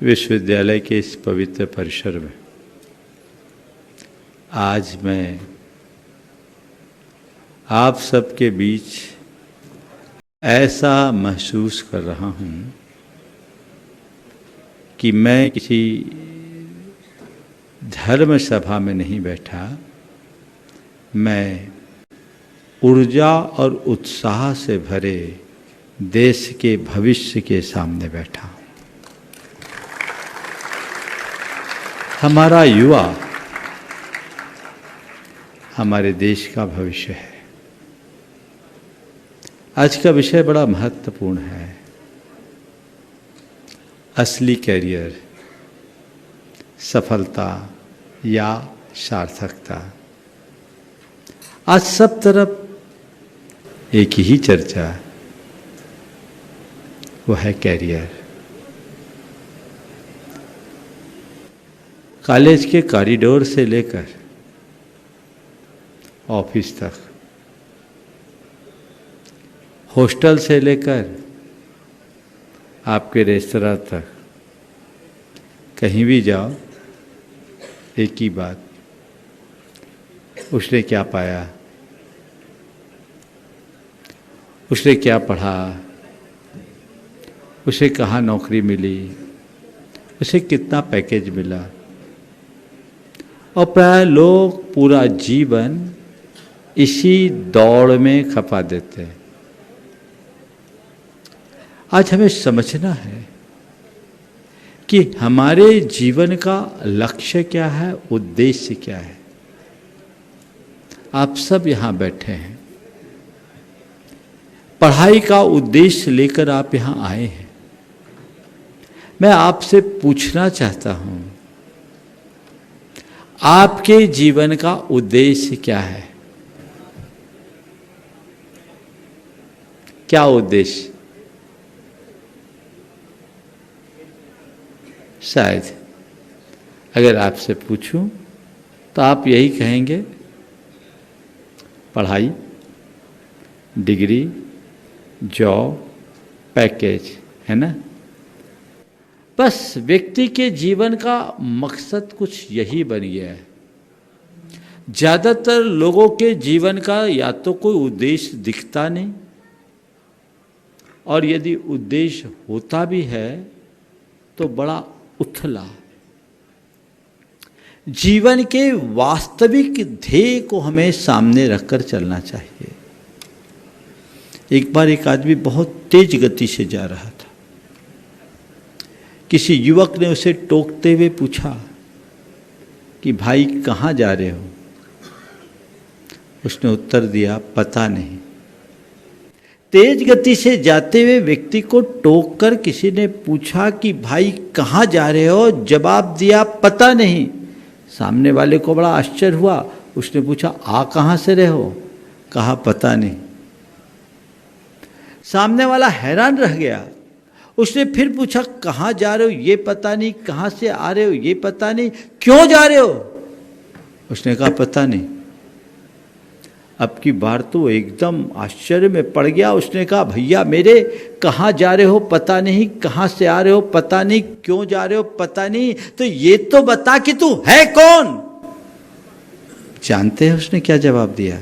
विश्वविद्यालय के इस पवित्र परिसर में आज मैं आप सबके बीच ऐसा महसूस कर रहा हूँ कि मैं किसी धर्म सभा में नहीं बैठा, मैं ऊर्जा और उत्साह से भरे देश के भविष्य के सामने बैठा हूँ। हमारा युवा हमारे देश का भविष्य है। आज का विषय बड़ा महत्वपूर्ण है, असली कैरियर, सफलता या सार्थकता। आज सब तरफ एक ही चर्चा, वो है कैरियर। कॉलेज के कॉरिडोर से लेकर ऑफिस तक, हॉस्टल से लेकर आपके रेस्तरां तक, कहीं भी जाओ एक ही बात, उसने क्या पाया, उसने क्या पढ़ा, उसे कहाँ नौकरी मिली, उसे कितना पैकेज मिला। और प्राय लोग पूरा जीवन इसी दौड़ में खपा देते हैं। आज हमें समझना है कि हमारे जीवन का लक्ष्य क्या है, उद्देश्य क्या है। आप सब यहाँ बैठे हैं, पढ़ाई का उद्देश्य लेकर आप यहाँ आए हैं। मैं आपसे पूछना चाहता हूँ, आपके जीवन का उद्देश्य क्या है? क्या उद्देश्य? शायद अगर आपसे पूछूं तो आप यही कहेंगे, पढ़ाई, डिग्री, जॉब, पैकेज, है ना। बस व्यक्ति के जीवन का मकसद कुछ यही बन गया है। ज़्यादातर लोगों के जीवन का या तो कोई उद्देश्य दिखता नहीं, और यदि उद्देश्य होता भी है तो बड़ा उथला। जीवन के वास्तविक ध्येय को हमें सामने रखकर चलना चाहिए। एक बार एक आदमी बहुत तेज गति से जा रहा था। किसी युवक ने उसे टोकते हुए पूछा कि भाई कहाँ जा रहे हो? उसने उत्तर दिया, पता नहीं। तेज गति से जाते हुए व्यक्ति को टोककर किसी ने पूछा कि भाई कहाँ जा रहे हो? जवाब दिया, पता नहीं। सामने वाले को बड़ा आश्चर्य हुआ। उसने पूछा, आ कहाँ से रहे हो? कहा, पता नहीं। सामने वाला हैरान रह गया। उसने फिर पूछा, कहाँ जा रहे हो? ये पता नहीं। कहाँ से आ रहे हो? ये पता नहीं। क्यों जा रहे हो? उसने कहा, पता नहीं। अब की बार तो एकदम आश्चर्य में पड़ गया। उसने कहा, भैया मेरे, कहाँ जा रहे हो पता नहीं, कहाँ से आ रहे हो पता नहीं, क्यों जा रहे हो पता नहीं, तो ये तो बता कि तू है कौन? जानते हैं उसने क्या जवाब दिया?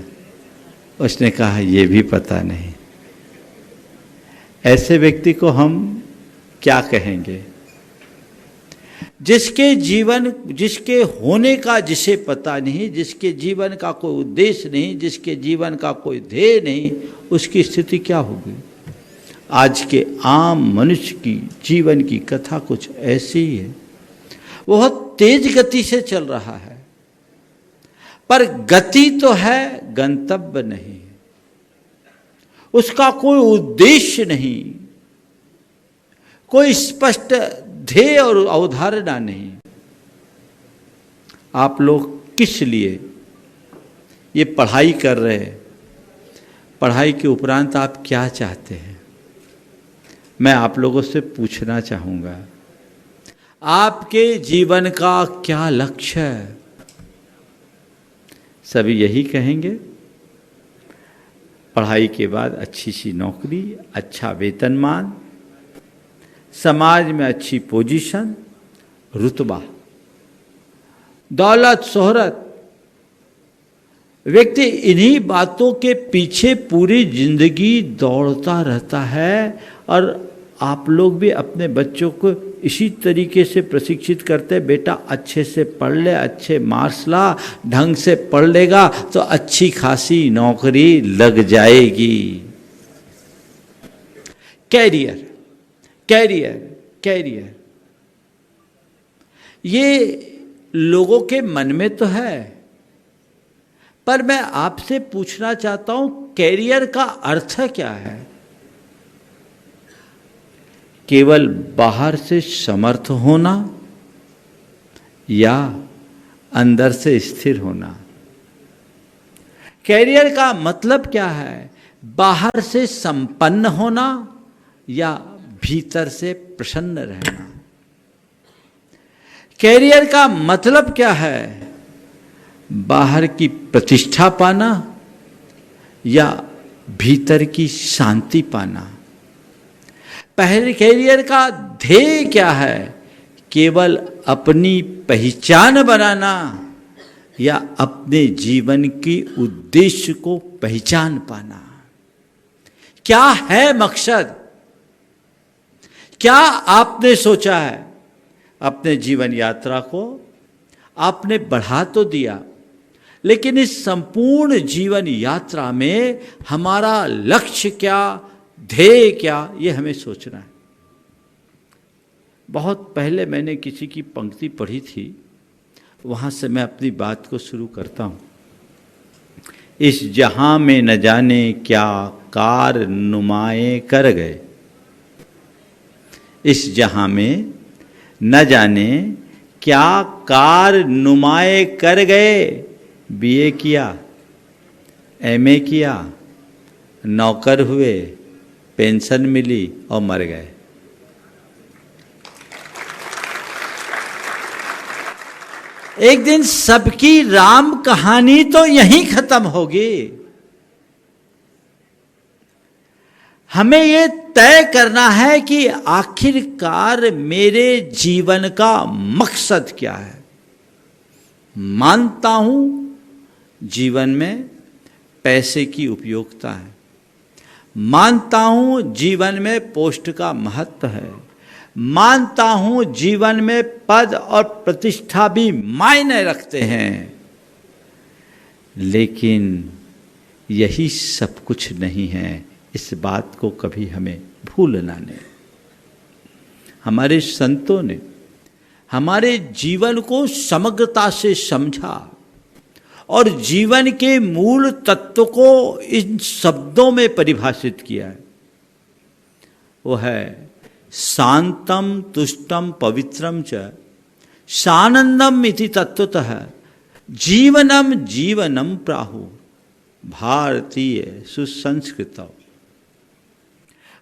उसने कहा, ये भी पता नहीं। ऐसे व्यक्ति को हम क्या कहेंगे? जिसके होने का जिसे पता नहीं, जिसके जीवन का कोई उद्देश्य नहीं, जिसके जीवन का कोई ध्येय नहीं, उसकी स्थिति क्या होगी? आज के आम मनुष्य की जीवन की कथा कुछ ऐसी ही है। बहुत तेज गति से चल रहा है, पर गति तो है, गंतव्य नहीं। उसका कोई उद्देश्य नहीं, कोई स्पष्ट ध्येय और अवधारणा नहीं। आप लोग किस लिए ये पढ़ाई कर रहे हैं? पढ़ाई के उपरांत आप क्या चाहते हैं? मैं आप लोगों से पूछना चाहूँगा, आपके जीवन का क्या लक्ष्य है? सभी यही कहेंगे, पढ़ाई के बाद अच्छी सी नौकरी, अच्छा वेतनमान, समाज में अच्छी पोजीशन, रुतबा, दौलत, शोहरत। व्यक्ति इन्हीं बातों के पीछे पूरी जिंदगी दौड़ता रहता है। और आप लोग भी अपने बच्चों को इसी तरीके से प्रशिक्षित करते, बेटा अच्छे से पढ़ ले, अच्छे मार्क्स ला, ढंग से पढ़ लेगा तो अच्छी खासी नौकरी लग जाएगी। कैरियर, कैरियर, कैरियर, ये लोगों के मन में तो है, पर मैं आपसे पूछना चाहता हूं कैरियर का अर्थ क्या है? केवल बाहर से समर्थ होना या अंदर से स्थिर होना? कैरियर का मतलब क्या है? बाहर से संपन्न होना या भीतर से प्रसन्न रहना? कैरियर का मतलब क्या है? बाहर की प्रतिष्ठा पाना या भीतर की शांति पाना? पहले कैरियर का ध्येय क्या है? केवल अपनी पहचान बनाना या अपने जीवन की उद्देश्य को पहचान पाना? क्या है मकसद? क्या आपने सोचा है? अपने जीवन यात्रा को आपने बढ़ा तो दिया, लेकिन इस संपूर्ण जीवन यात्रा में हमारा लक्ष्य क्या, ध्येय क्या, ये हमें सोचना है। बहुत पहले मैंने किसी की पंक्ति पढ़ी थी, वहाँ से मैं अपनी बात को शुरू करता हूँ। इस जहां में न जाने क्या कार नुमाए कर गए, इस जहां में न जाने क्या कार नुमाए कर गए। बीए किया, एमए किया, नौकर हुए, पेंशन मिली और मर गए। एक दिन सबकी राम कहानी तो यहीं खत्म होगी। हमें ये तय करना है कि आखिरकार मेरे जीवन का मकसद क्या है। मानता हूं जीवन में पैसे की उपयोगिता है, मानता हूं जीवन में पोस्ट का महत्व है, मानता हूं जीवन में पद और प्रतिष्ठा भी मायने रखते हैं, लेकिन यही सब कुछ नहीं है। इस बात को कभी हमें भूलना नहीं। हमारे संतों ने हमारे जीवन को समग्रता से समझा और जीवन के मूल तत्व को इन शब्दों में परिभाषित किया है। वो है शांतम तुष्टम पवित्रम च सानंदम इति तत्वतः जीवनम जीवनम प्राहु भारतीय सुसंस्कृत।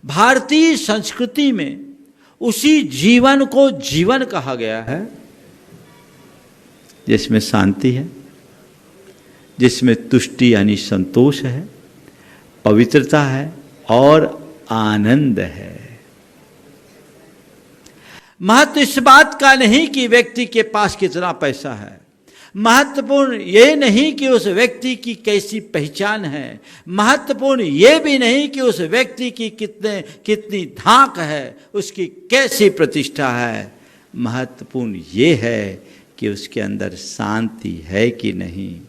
भारतीय संस्कृति में उसी जीवन को जीवन कहा गया है जिसमें शांति है, जिसमें तुष्टि यानी संतोष है, पवित्रता है और आनंद है। महत्व इस बात का नहीं कि व्यक्ति के पास कितना पैसा है, महत्वपूर्ण ये नहीं कि उस व्यक्ति की कैसी पहचान है, महत्वपूर्ण ये भी नहीं कि उस व्यक्ति की कितनी धाक है, उसकी कैसी प्रतिष्ठा है। महत्वपूर्ण ये है कि उसके अंदर शांति है कि नहीं,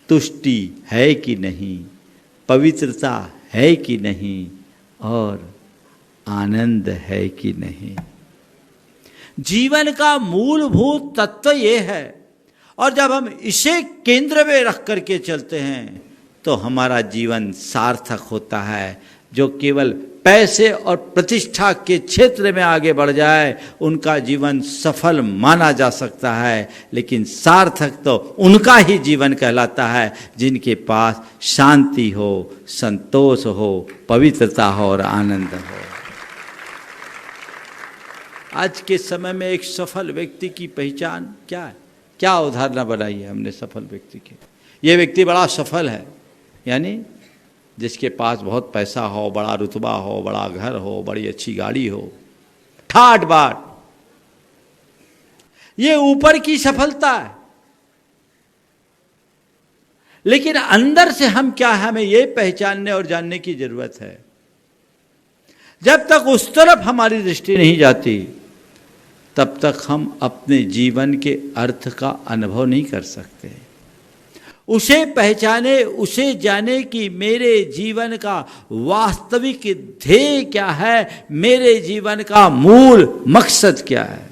तुष्टि है कि नहीं, पवित्रता है कि नहीं और आनंद है कि नहीं। जीवन का मूलभूत तत्व ये है और जब हम इसे केंद्र में रख करके चलते हैं तो हमारा जीवन सार्थक होता है। जो केवल पैसे और प्रतिष्ठा के क्षेत्र में आगे बढ़ जाए उनका जीवन सफल माना जा सकता है, लेकिन सार्थक तो उनका ही जीवन कहलाता है जिनके पास शांति हो, संतोष हो, पवित्रता हो और आनंद हो। आज के समय में एक सफल व्यक्ति की पहचान क्या है? क्या अवधारणा बनाई है हमने सफल व्यक्ति की? ये व्यक्ति बड़ा सफल है, यानी जिसके पास बहुत पैसा हो, बड़ा रुतबा हो, बड़ा घर हो, बड़ी अच्छी गाड़ी हो, ठाट बाट। ये ऊपर की सफलता है, लेकिन अंदर से हम क्या है, हमें ये पहचानने और जानने की जरूरत है। जब तक उस तरफ हमारी दृष्टि नहीं जाती, तब तक हम अपने जीवन के अर्थ का अनुभव नहीं कर सकते। उसे पहचाने, उसे जाने कि मेरे जीवन का वास्तविक ध्येय क्या है, मेरे जीवन का मूल मकसद क्या है।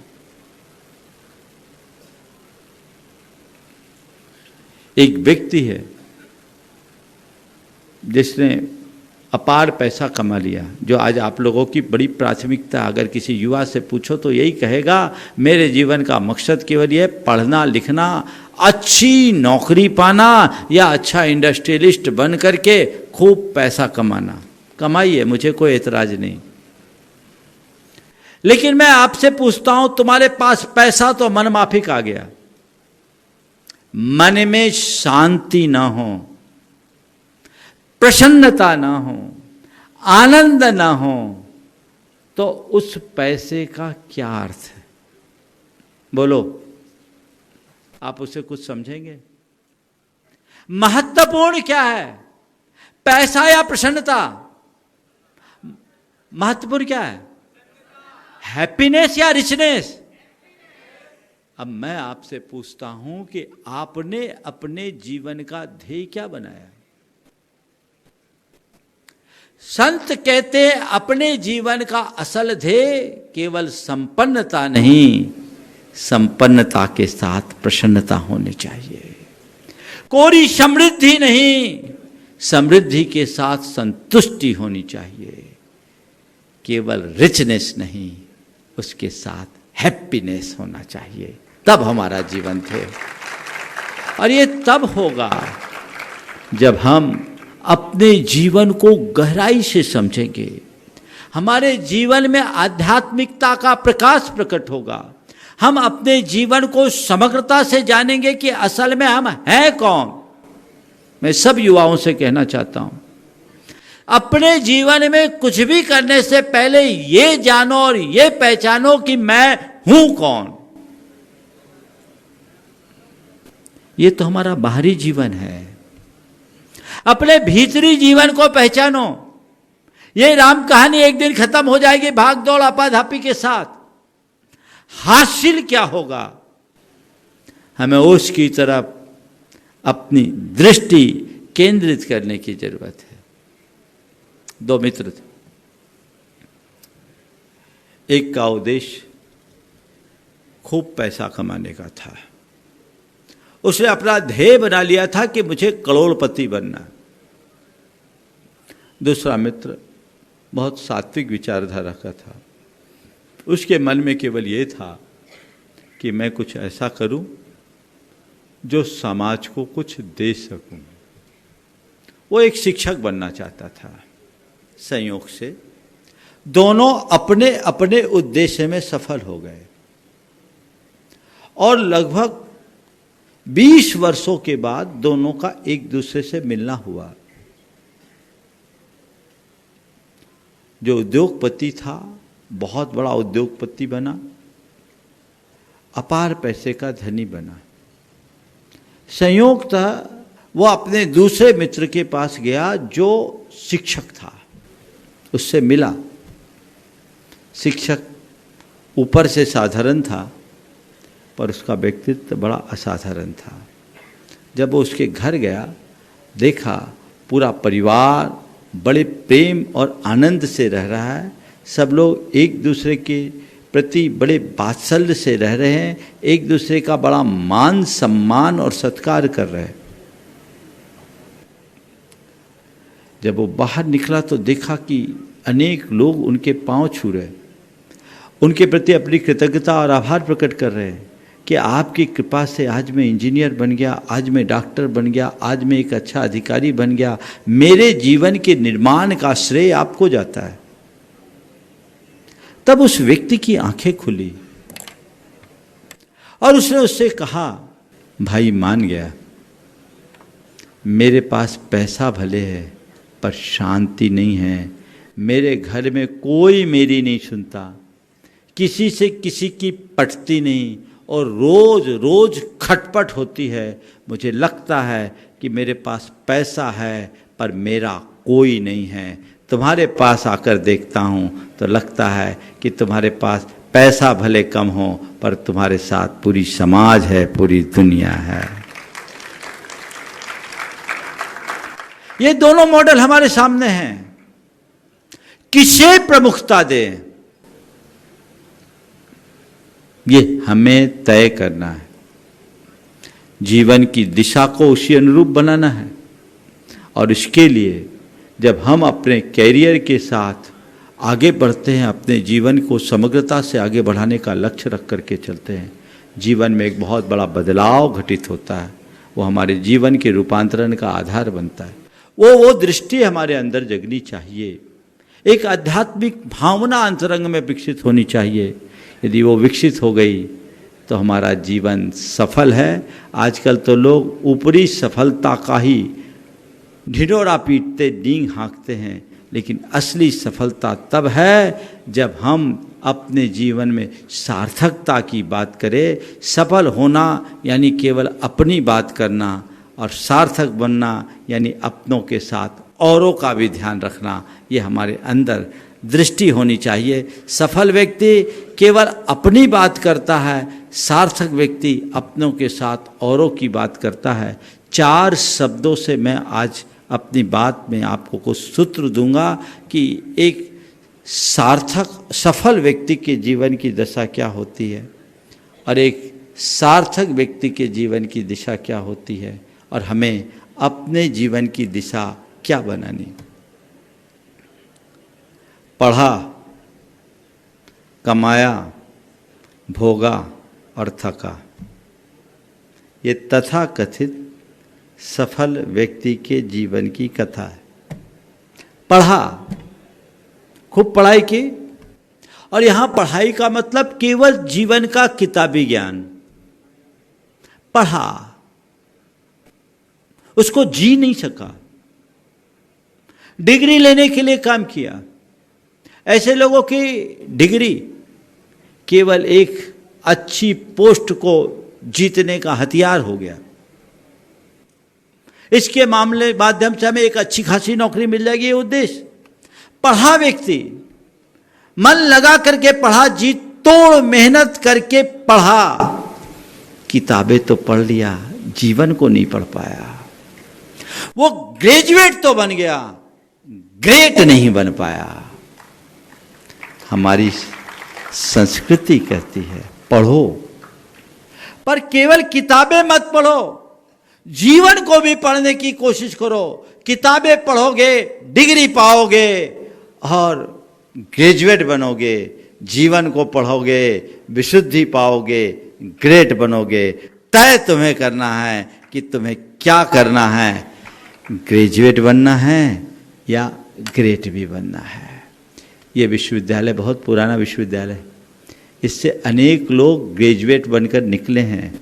एक व्यक्ति है जिसने अपार पैसा कमा लिया, जो आज आप लोगों की बड़ी प्राथमिकता, अगर किसी युवा से पूछो तो यही कहेगा, मेरे जीवन का मकसद केवल ये पढ़ना लिखना, अच्छी नौकरी पाना या अच्छा इंडस्ट्रियलिस्ट बन करके खूब पैसा कमाना। कमाइए, मुझे कोई एतराज नहीं, लेकिन मैं आपसे पूछता हूं, तुम्हारे पास पैसा तो मनमाफिक आ गया, मन में शांति ना हो, प्रसन्नता ना हो, आनंद ना हो, तो उस पैसे का क्या अर्थ है? बोलो, आप उसे कुछ समझेंगे? महत्वपूर्ण क्या है, पैसा या प्रसन्नता? महत्वपूर्ण क्या है, हैप्पीनेस या रिचनेस? अब मैं आपसे पूछता हूं कि आपने अपने जीवन का ध्येय क्या बनाया? संत कहते हैं अपने जीवन का असल ध्येय केवल संपन्नता नहीं, संपन्नता के साथ प्रसन्नता होनी चाहिए। कोई समृद्धि नहीं, समृद्धि के साथ संतुष्टि होनी चाहिए। केवल रिचनेस नहीं, उसके साथ हैप्पीनेस होना चाहिए, तब हमारा जीवन थे। और ये तब होगा जब हम अपने जीवन को गहराई से समझेंगे, हमारे जीवन में आध्यात्मिकता का प्रकाश प्रकट होगा, हम अपने जीवन को समग्रता से जानेंगे कि असल में हम हैं कौन। मैं सब युवाओं से कहना चाहता हूं, अपने जीवन में कुछ भी करने से पहले ये जानो और ये पहचानो कि मैं हूं कौन। ये तो हमारा बाहरी जीवन है। अपने भीतरी जीवन को पहचानो। ये राम कहानी एक दिन खत्म हो जाएगी भाग दौड़ आपाधापी के साथ। हासिल क्या होगा, हमें उसकी तरफ अपनी दृष्टि केंद्रित करने की जरूरत है। दो मित्र थे, एक का उद्देश्य खूब पैसा कमाने का था। उसने अपना ध्येय बना लिया था कि मुझे करोड़पति बनना। दूसरा मित्र बहुत सात्विक विचारधारा का था। उसके मन में केवल ये था कि मैं कुछ ऐसा करूं जो समाज को कुछ दे सकूं। वो एक शिक्षक बनना चाहता था। संयोग से दोनों अपने अपने उद्देश्य में सफल हो गए और लगभग 20 वर्षों के बाद दोनों का एक दूसरे से मिलना हुआ। जो उद्योगपति था बहुत बड़ा उद्योगपति बना, अपार पैसे का धनी बना। संयोगतः वो अपने दूसरे मित्र के पास गया जो शिक्षक था, उससे मिला। शिक्षक ऊपर से साधारण था पर उसका व्यक्तित्व बड़ा असाधारण था। जब वो उसके घर गया, देखा पूरा परिवार बड़े प्रेम और आनंद से रह रहा है। सब लोग एक दूसरे के प्रति बड़े वात्सल्य से रह रहे हैं, एक दूसरे का बड़ा मान सम्मान और सत्कार कर रहे हैं। जब वो बाहर निकला तो देखा कि अनेक लोग उनके पांव छू रहे, उनके प्रति अपनी कृतज्ञता और आभार प्रकट कर रहे हैं कि आपकी कृपा से आज मैं इंजीनियर बन गया, आज मैं डॉक्टर बन गया, आज मैं एक अच्छा अधिकारी बन गया। मेरे जीवन के निर्माण का श्रेय आपको जाता है। तब उस व्यक्ति की आंखें खुली और उसने उससे कहा, भाई मान गया, मेरे पास पैसा भले है पर शांति नहीं है। मेरे घर में कोई मेरी नहीं सुनता, किसी से किसी की पटती नहीं, और रोज रोज खटपट होती है। मुझे लगता है कि मेरे पास पैसा है पर मेरा कोई नहीं है। तुम्हारे पास आकर देखता हूँ तो लगता है कि तुम्हारे पास पैसा भले कम हो पर तुम्हारे साथ पूरी समाज है, पूरी दुनिया है। ये दोनों मॉडल हमारे सामने हैं। किसे प्रमुखता दें, ये हमें तय करना है। जीवन की दिशा को उसी अनुरूप बनाना है। और इसके लिए जब हम अपने कैरियर के साथ आगे बढ़ते हैं, अपने जीवन को समग्रता से आगे बढ़ाने का लक्ष्य रख करके चलते हैं, जीवन में एक बहुत बड़ा बदलाव घटित होता है। वो हमारे जीवन के रूपांतरण का आधार बनता है। वो दृष्टि हमारे अंदर जगनी चाहिए। एक आध्यात्मिक भावना अंतरंग में विकसित होनी चाहिए। यदि वो विकसित हो गई तो हमारा जीवन सफल है। आजकल तो लोग ऊपरी सफलता का ही ढिढोरा पीटते, डींग हाँकते हैं, लेकिन असली सफलता तब है जब हम अपने जीवन में सार्थकता की बात करें। सफल होना यानी केवल अपनी बात करना, और सार्थक बनना यानी अपनों के साथ औरों का भी ध्यान रखना। ये हमारे अंदर दृष्टि होनी चाहिए। सफल व्यक्ति केवल अपनी बात करता है, सार्थक व्यक्ति अपनों के साथ औरों की बात करता है। 4 शब्दों से मैं आज अपनी बात में आपको कुछ सूत्र दूंगा कि एक सार्थक सफल व्यक्ति के जीवन की दशा क्या होती है और एक सार्थक व्यक्ति के जीवन की दिशा क्या होती है, और हमें अपने जीवन की दिशा क्या बनानी। पढ़ा, कमाया, भोगा और थका, ये तथाकथित सफल व्यक्ति के जीवन की कथा है। पढ़ा, खूब पढ़ाई की, और यहां पढ़ाई का मतलब केवल जीवन का किताबी ज्ञान। पढ़ा, उसको जी नहीं सका, डिग्री लेने के लिए काम किया। ऐसे लोगों की डिग्री केवल एक अच्छी पोस्ट को जीतने का हथियार हो गया। इसके माध्यम से हमें एक अच्छी खासी नौकरी मिल जाएगी, ये उद्देश्य। पढ़ा व्यक्ति मन लगा करके पढ़ा, जी तोड़ मेहनत करके पढ़ा, किताबें तो पढ़ लिया, जीवन को नहीं पढ़ पाया। वो ग्रेजुएट तो बन गया, ग्रेट नहीं बन पाया। हमारी संस्कृति कहती है पढ़ो, पर केवल किताबें मत पढ़ो, जीवन को भी पढ़ने की कोशिश करो। किताबें पढ़ोगे, डिग्री पाओगे और ग्रेजुएट बनोगे। जीवन को पढ़ोगे, विशुद्धि पाओगे, ग्रेट बनोगे। तय तुम्हें करना है कि तुम्हें क्या करना है, ग्रेजुएट बनना है या ग्रेट भी बनना है। ये विश्वविद्यालय बहुत पुराना विश्वविद्यालय, इससे अनेक लोग ग्रेजुएट बनकर निकले हैं,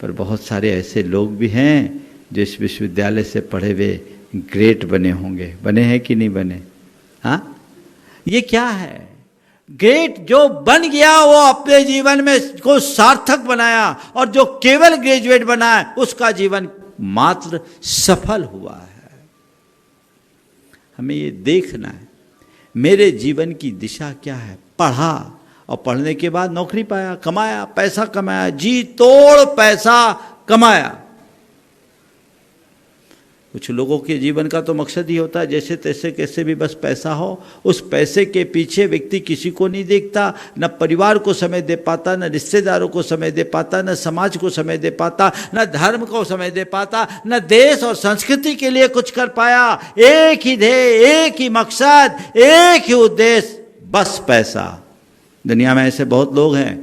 पर बहुत सारे ऐसे लोग भी हैं जो इस विश्वविद्यालय से पढ़े हुए ग्रेट बने होंगे। बने हैं कि नहीं बने? हाँ, ये क्या है? ग्रेट जो बन गया वो अपने जीवन में को सार्थक बनाया, और जो केवल ग्रेजुएट बना है उसका जीवन मात्र सफल हुआ है। हमें ये देखना है मेरे जीवन की दिशा क्या है। पढ़ा और पढ़ने के बाद नौकरी पाया, कमाया, पैसा कमाया, जी तोड़ पैसा कमाया। कुछ लोगों के जीवन का तो मकसद ही होता है जैसे तैसे कैसे भी बस पैसा हो। उस पैसे के पीछे व्यक्ति किसी को नहीं देखता, न परिवार को समय दे पाता, न रिश्तेदारों को समय दे पाता, न समाज को समय दे पाता, न धर्म को समय दे पाता, न देश और संस्कृति के लिए कुछ कर पाया। एक ही ध्येय, एक ही मकसद, एक ही उद्देश्य, बस पैसा। दुनिया में ऐसे बहुत लोग हैं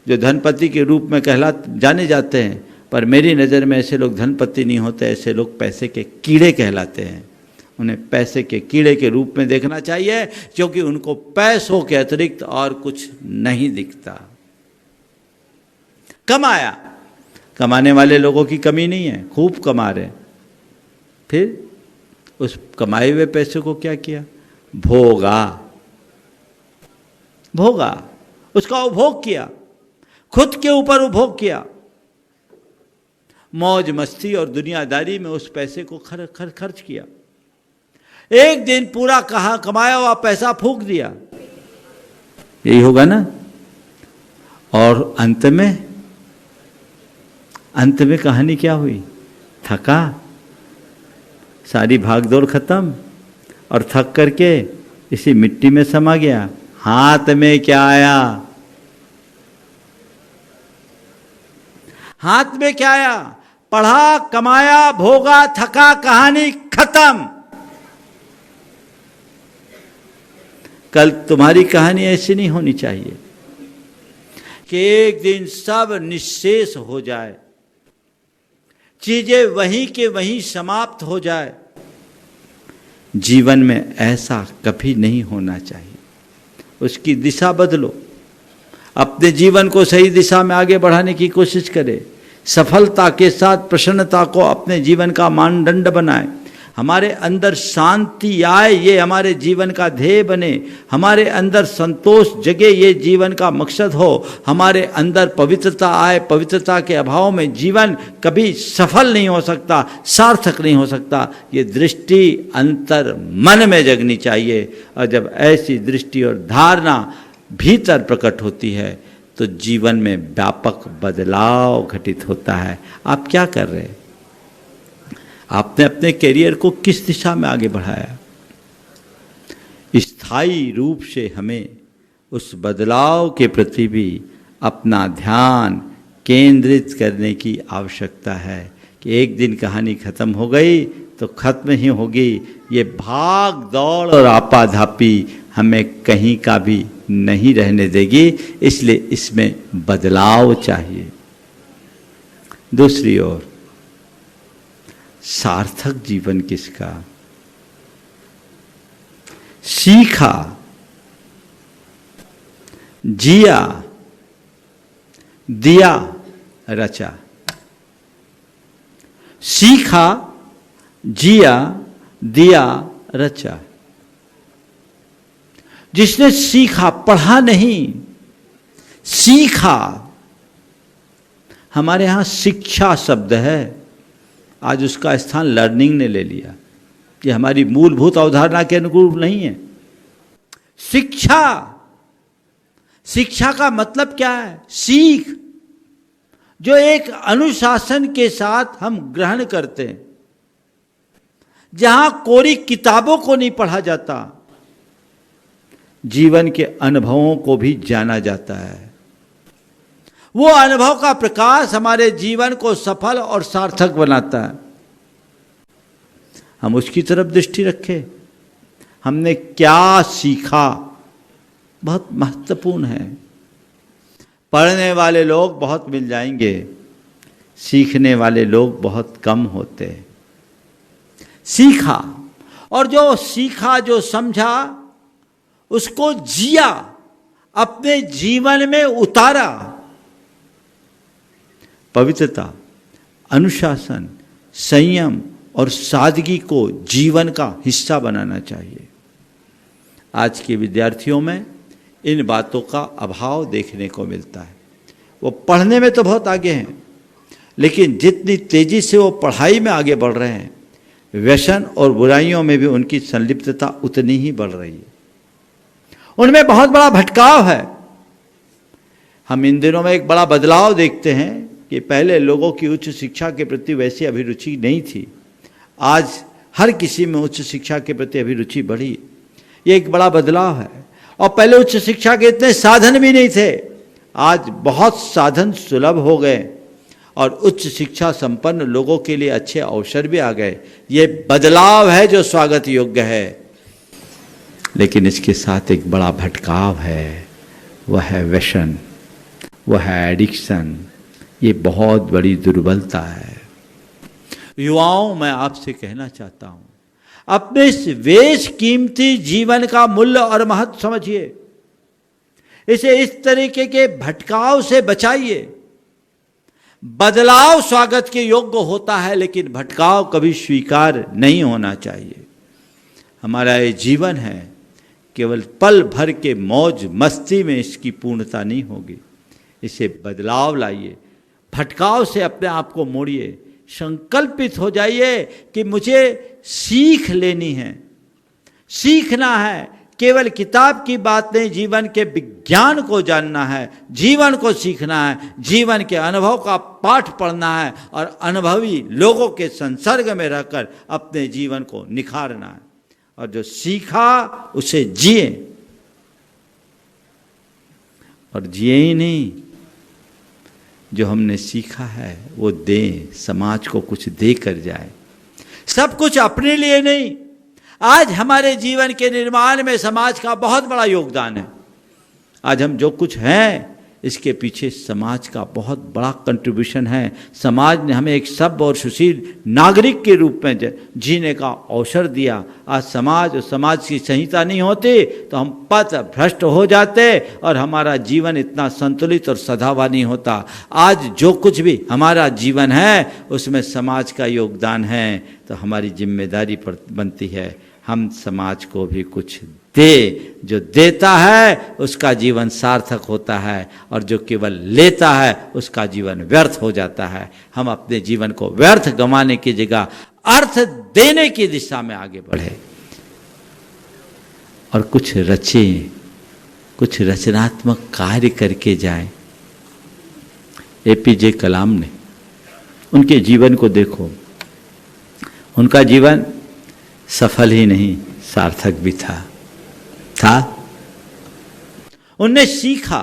जो धनपति के रूप में जाने जाते हैं, पर मेरी नज़र में ऐसे लोग धनपति नहीं होते, ऐसे लोग पैसे के कीड़े कहलाते हैं। उन्हें पैसे के कीड़े के रूप में देखना चाहिए, क्योंकि उनको पैसों के अतिरिक्त और कुछ नहीं दिखता। कमाया, कमाने वाले लोगों की कमी नहीं है, खूब कमा रहे। फिर उस कमाए हुए पैसे को क्या किया? भोगा, भोगा, उसका उपभोग किया। खुद के ऊपर उपभोग किया, मौज मस्ती और दुनियादारी में उस पैसे को खर्च किया। एक दिन पूरा कमाया हुआ पैसा फूंक दिया, यही होगा ना। और अंत में कहानी क्या हुई? थका, सारी भागदौड़ खत्म और थक करके इसी मिट्टी में समा गया। हाथ में क्या आया? हाथ में क्या आया? पढ़ा, कमाया, भोगा, थका, कहानी खत्म। कल तुम्हारी कहानी ऐसी नहीं होनी चाहिए कि एक दिन सब निश्शेष हो जाए, चीजें वहीं के वहीं समाप्त हो जाए। जीवन में ऐसा कभी नहीं होना चाहिए। उसकी दिशा बदलो, अपने जीवन को सही दिशा में आगे बढ़ाने की कोशिश करें। सफलता के साथ प्रसन्नता को अपने जीवन का मानदंड बनाएं। हमारे अंदर शांति आए, ये हमारे जीवन का ध्येय बने। हमारे अंदर संतोष जगे, ये जीवन का मकसद हो। हमारे अंदर पवित्रता आए, पवित्रता के अभाव में जीवन कभी सफल नहीं हो सकता, सार्थक नहीं हो सकता। ये दृष्टि अंतर मन में जगनी चाहिए। और जब ऐसी दृष्टि और धारणा भीतर प्रकट होती है तो जीवन में व्यापक बदलाव घटित होता है। आप क्या कर रहे हैं? आपने अपने करियर को किस दिशा में आगे बढ़ाया? स्थायी रूप से हमें उस बदलाव के प्रति भी अपना ध्यान केंद्रित करने की आवश्यकता है कि एक दिन कहानी खत्म हो गई तो खत्म ही होगी। ये भाग दौड़ और आपाधापी हमें कहीं का भी नहीं रहने देगी, इसलिए इसमें बदलाव चाहिए। दूसरी ओर सार्थक जीवन किसका? सीखा, जिया, दिया, रचा। सीखा, जिया, दिया, रचा। जिसने सीखा, पढ़ा नहीं, सीखा। हमारे यहां शिक्षा शब्द है, आज उसका स्थान लर्निंग ने ले लिया। ये हमारी मूलभूत अवधारणा के अनुकूल नहीं है। शिक्षा, शिक्षा का मतलब क्या है? सीख, जो एक अनुशासन के साथ हम ग्रहण करते हैं, जहां कोरी किताबों को नहीं पढ़ा जाता, जीवन के अनुभवों को भी जाना जाता है। वो अनुभव का प्रकाश हमारे जीवन को सफल और सार्थक बनाता है। हम उसकी तरफ दृष्टि रखें। हमने क्या सीखा, बहुत महत्वपूर्ण है। पढ़ने वाले लोग बहुत मिल जाएंगे, सीखने वाले लोग बहुत कम होते हैं। सीखा, और जो सीखा, जो समझा, उसको जिया, अपने जीवन में उतारा। पवित्रता, अनुशासन, संयम और सादगी को जीवन का हिस्सा बनाना चाहिए। आज के विद्यार्थियों में इन बातों का अभाव देखने को मिलता है। वो पढ़ने में तो बहुत आगे हैं, लेकिन जितनी तेजी से वो पढ़ाई में आगे बढ़ रहे हैं, व्यसन और बुराइयों में भी उनकी संलिप्तता उतनी ही बढ़ रही है। उनमें बहुत बड़ा भटकाव है। हम इन दिनों में एक बड़ा बदलाव देखते हैं कि पहले लोगों की उच्च शिक्षा के प्रति वैसी अभिरुचि नहीं थी। आज हर किसी में उच्च शिक्षा के प्रति अभिरुचि बढ़ी। ये एक बड़ा बदलाव है। और पहले उच्च शिक्षा के इतने साधन भी नहीं थे, आज बहुत साधन सुलभ हो गए और उच्च शिक्षा संपन्न लोगों के लिए अच्छे अवसर भी आ गए। ये बदलाव है जो स्वागत योग्य है। लेकिन इसके साथ एक बड़ा भटकाव है, वह है व्यसन, वह है एडिक्शन। ये बहुत बड़ी दुर्बलता है। युवाओं, मैं आपसे कहना चाहता हूं, अपने इस बेश कीमती जीवन का मूल्य और महत्व समझिए। इसे इस तरीके के भटकाव से बचाइए। बदलाव स्वागत के योग्य होता है, लेकिन भटकाव कभी स्वीकार नहीं होना चाहिए। हमारा ये जीवन है, केवल पल भर के मौज मस्ती में इसकी पूर्णता नहीं होगी। इसे बदलाव लाइए, भटकाव से अपने आप को मोड़िए, संकल्पित हो जाइए कि मुझे सीख लेनी है, सीखना है। केवल किताब की बात नहीं, जीवन के विज्ञान को जानना है, जीवन को सीखना है, जीवन के अनुभव का पाठ पढ़ना है और अनुभवी लोगों के संसर्ग में रहकर अपने जीवन को निखारना है। और जो सीखा उसे जिए, और जिए ही नहीं, जो हमने सीखा है वो दें, समाज को कुछ दे कर जाए। सब कुछ अपने लिए नहीं, आज हमारे जीवन के निर्माण में समाज का बहुत बड़ा योगदान है। आज हम जो कुछ हैं इसके पीछे समाज का बहुत बड़ा कंट्रीब्यूशन है। समाज ने हमें एक सभ्य और सुशील नागरिक के रूप में जीने का अवसर दिया। आज समाज और समाज की संहिता नहीं होती तो हम पथ भ्रष्ट हो जाते और हमारा जीवन इतना संतुलित और सधा नहीं होता। आज जो कुछ भी हमारा जीवन है उसमें समाज का योगदान है, तो हमारी जिम्मेदारी पर बनती है हम समाज को भी कुछ दे। जो देता है उसका जीवन सार्थक होता है, और जो केवल लेता है उसका जीवन व्यर्थ हो जाता है। हम अपने जीवन को व्यर्थ गंवाने की जगह अर्थ देने की दिशा में आगे बढ़े और कुछ रचें, कुछ रचनात्मक कार्य करके जाएं। एपीजे कलाम ने, उनके जीवन को देखो, उनका जीवन सफल ही नहीं सार्थक भी था। उनने सीखा,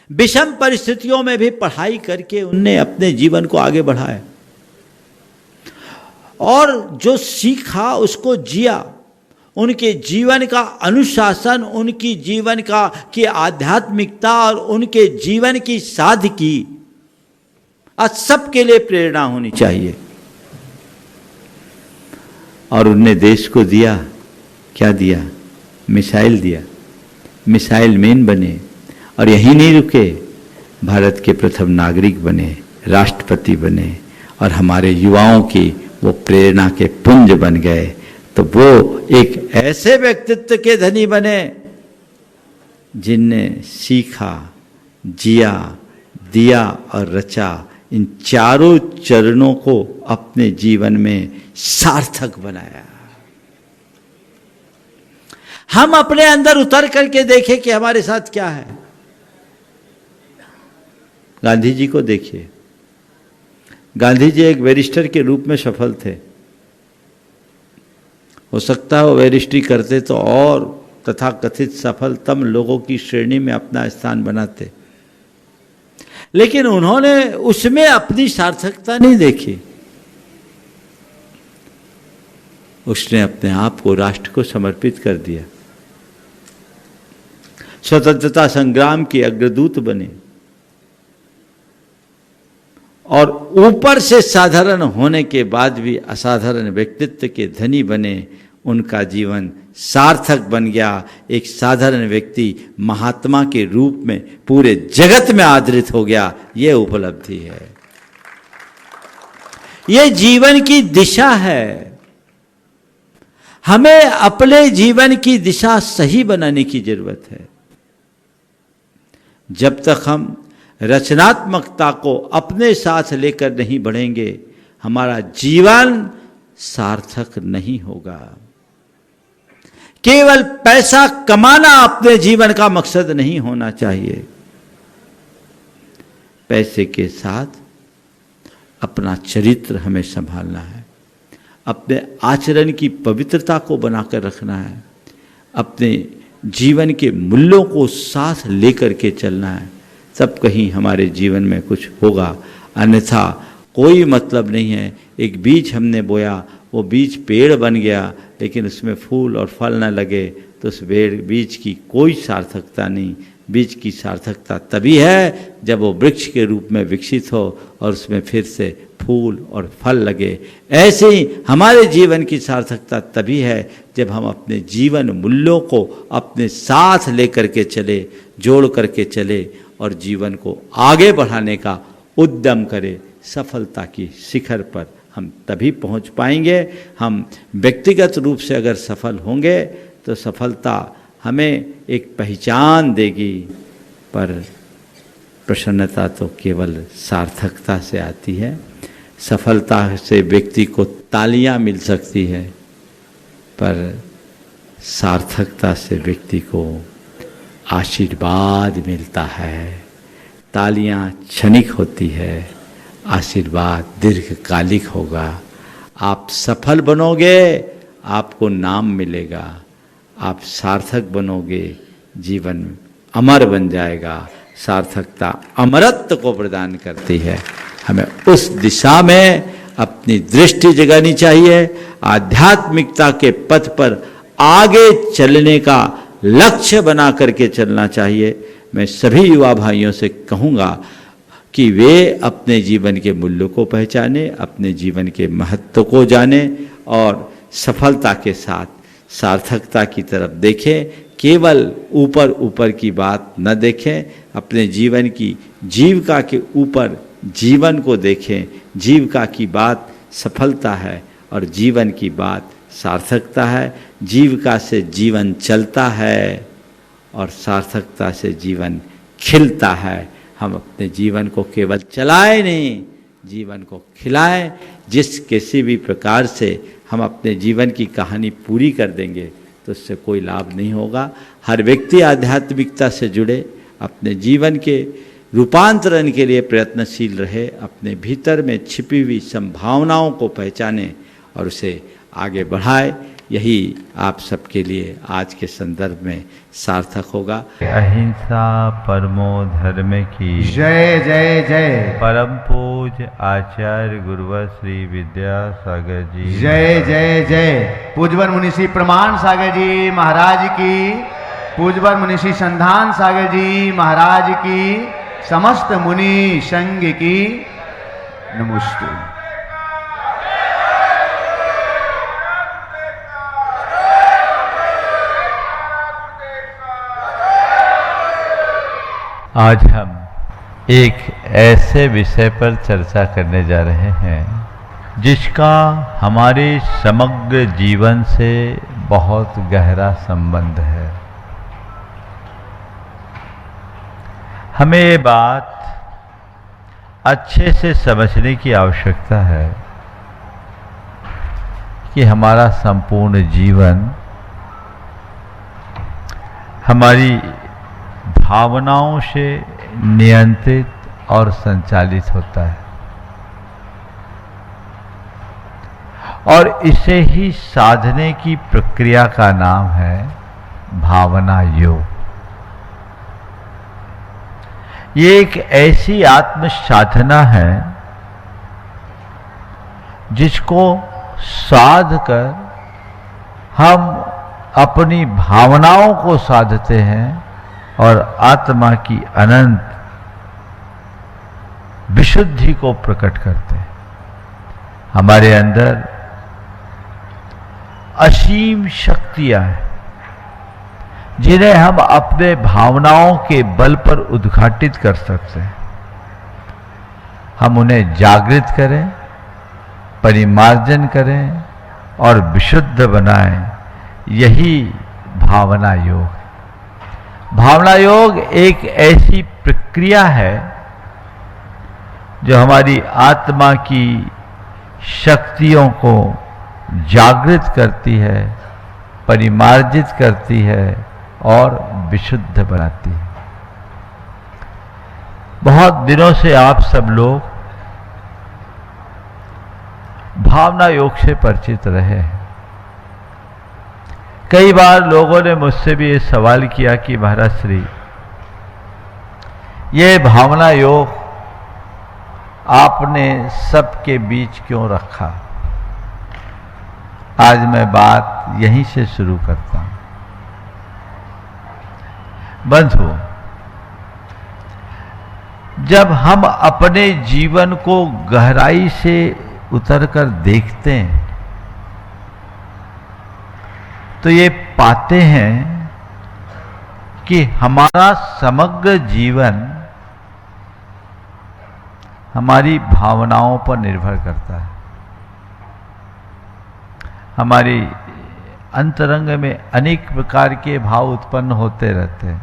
विषम परिस्थितियों में भी पढ़ाई करके उनने अपने जीवन को आगे बढ़ाया, और जो सीखा उसको जिया। उनके जीवन का अनुशासन, उनकी जीवन का की आध्यात्मिकता और उनके जीवन की सादगी आज सबके लिए प्रेरणा होनी चाहिए। और उनने देश को दिया, क्या दिया? मिसाइल दिया, मिसाइल मैन बने, और यहीं नहीं रुके, भारत के प्रथम नागरिक बने, राष्ट्रपति बने, और हमारे युवाओं की वो प्रेरणा के पुंज बन गए। तो वो एक ऐसे व्यक्तित्व के धनी बने जिनने सीखा, जिया, दिया और रचा। इन चारों चरणों को अपने जीवन में सार्थक बनाया। हम अपने अंदर उतर करके देखें कि हमारे साथ क्या है। गांधी जी को देखिए, गांधी जी एक बैरिस्टर के रूप में सफल थे। हो सकता है वो बैरिस्ट्री करते तो और तथाकथित सफलतम लोगों की श्रेणी में अपना स्थान बनाते, लेकिन उन्होंने उसमें अपनी सार्थकता नहीं देखी। उसने अपने आप को राष्ट्र को समर्पित कर दिया, स्वतंत्रता संग्राम के अग्रदूत बने, और ऊपर से साधारण होने के बाद भी असाधारण व्यक्तित्व के धनी बने। उनका जीवन सार्थक बन गया। एक साधारण व्यक्ति महात्मा के रूप में पूरे जगत में आदरित हो गया। ये उपलब्धि है, ये जीवन की दिशा है। हमें अपने जीवन की दिशा सही बनाने की जरूरत है। जब तक हम रचनात्मकता को अपने साथ लेकर नहीं बढ़ेंगे, हमारा जीवन सार्थक नहीं होगा। केवल पैसा कमाना अपने जीवन का मकसद नहीं होना चाहिए। पैसे के साथ अपना चरित्र हमें संभालना है, अपने आचरण की पवित्रता को बनाकर रखना है, अपने जीवन के मूल्यों को साथ लेकर के चलना है। तब कहीं हमारे जीवन में कुछ होगा, अन्यथा कोई मतलब नहीं है। एक बीज हमने बोया, वो बीज पेड़ बन गया, लेकिन उसमें फूल और फल न लगे तो उस बीज की कोई सार्थकता नहीं। बीज की सार्थकता तभी है जब वो वृक्ष के रूप में विकसित हो और उसमें फिर से फूल और फल लगे। ऐसे ही हमारे जीवन की सार्थकता तभी है जब हम अपने जीवन मूल्यों को अपने साथ लेकर के चले, जोड़ करके चले और जीवन को आगे बढ़ाने का उद्यम करें। सफलता की शिखर पर हम तभी पहुंच पाएंगे। हम व्यक्तिगत रूप से अगर सफल होंगे तो सफलता हमें एक पहचान देगी, पर प्रसन्नता तो केवल सार्थकता से आती है। सफलता से व्यक्ति को तालियां मिल सकती है, पर सार्थकता से व्यक्ति को आशीर्वाद मिलता है। तालियां क्षणिक होती है, आशीर्वाद दीर्घकालिक होगा। आप सफल बनोगे, आपको नाम मिलेगा। आप सार्थक बनोगे, जीवन अमर बन जाएगा। सार्थकता अमरत्व को प्रदान करती है। हमें उस दिशा में अपनी दृष्टि जगानी चाहिए। आध्यात्मिकता के पथ पर आगे चलने का लक्ष्य बना करके चलना चाहिए। मैं सभी युवा भाइयों से कहूँगा कि वे अपने जीवन के मूल्यों को पहचाने, अपने जीवन के महत्व को जाने और सफलता के साथ सार्थकता की तरफ देखें। केवल ऊपर ऊपर की बात न देखें, अपने जीवन की जीविका के ऊपर जीवन को देखें। जीविका की बात सफलता है और जीवन की बात सार्थकता है। जीविका से जीवन चलता है और सार्थकता से जीवन खिलता है। हम अपने जीवन को केवल चलाएं नहीं, जीवन को खिलाएं। जिस किसी भी प्रकार से हम अपने जीवन की कहानी पूरी कर देंगे तो उससे कोई लाभ नहीं होगा। हर व्यक्ति आध्यात्मिकता से जुड़े, अपने जीवन के रूपांतरण के लिए प्रयत्नशील रहे, अपने भीतर में छिपी हुई संभावनाओं को पहचाने और उसे आगे बढ़ाए। यही आप सबके लिए आज के संदर्भ में सार्थक होगा। अहिंसा परमो धर्म की जय जय जय। परम पूज्य आचार्य गुरुवर श्री विद्यासागर जी जय जय जय। पूज्यवर मुनिषी प्रमाण सागर जी महाराज की, पूज्यवर मुनिषी संधान सागर जी महाराज की, समस्त मुनि संघ की नमस्ते। आज हम एक ऐसे विषय पर चर्चा करने जा रहे हैं जिसका हमारे समग्र जीवन से बहुत गहरा संबंध है। हमें ये बात अच्छे से समझने की आवश्यकता है कि हमारा संपूर्ण जीवन हमारी भावनाओं से नियंत्रित और संचालित होता है और इसे ही साधने की प्रक्रिया का नाम है भावना योग। ये एक ऐसी आत्म साधना है जिसको साध कर हम अपनी भावनाओं को साधते हैं और आत्मा की अनंत विशुद्धि को प्रकट करते हैं। हमारे अंदर असीम शक्तियां हैं जिन्हें हम अपने भावनाओं के बल पर उद्घाटित कर सकते हैं। हम उन्हें जागृत करें, परिमार्जन करें और विशुद्ध बनाएं, यही भावना योग है। भावना योग एक ऐसी प्रक्रिया है जो हमारी आत्मा की शक्तियों को जागृत करती है, परिमार्जित करती है और विशुद्ध बनाती है। बहुत दिनों से आप सब लोग भावना योग से परिचित रहे हैं। कई बार लोगों ने मुझसे भी ये सवाल किया कि महाराज श्री, ये भावना योग आपने सबके बीच क्यों रखा? आज मैं बात यहीं से शुरू करता हूं। बंधु, जब हम अपने जीवन को गहराई से उतरकर देखते हैं तो ये पाते हैं कि हमारा समग्र जीवन हमारी भावनाओं पर निर्भर करता है। हमारी अंतरंग में अनेक प्रकार के भाव उत्पन्न होते रहते हैं।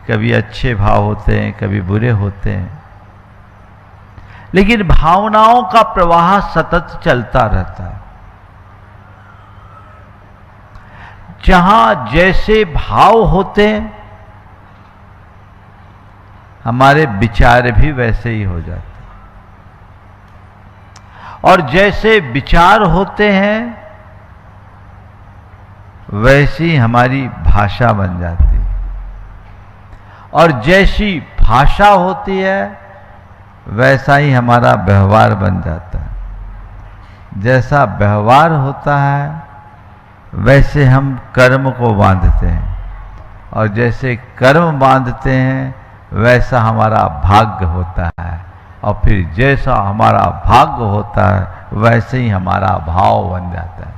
कभी अच्छे भाव होते हैं, कभी बुरे होते हैं, लेकिन भावनाओं का प्रवाह सतत चलता रहता है। जहां जैसे भाव होते हैं, हमारे विचार भी वैसे ही हो जाते हैं, और जैसे विचार होते हैं वैसी हमारी भाषा बन जाती है, और जैसी भाषा होती है वैसा ही हमारा व्यवहार बन जाता है। जैसा व्यवहार होता है वैसे हम कर्म को बांधते हैं, और जैसे कर्म बांधते हैं वैसा हमारा भाग्य होता है, और फिर जैसा हमारा भाग्य होता है वैसे ही हमारा भाव बन जाता है।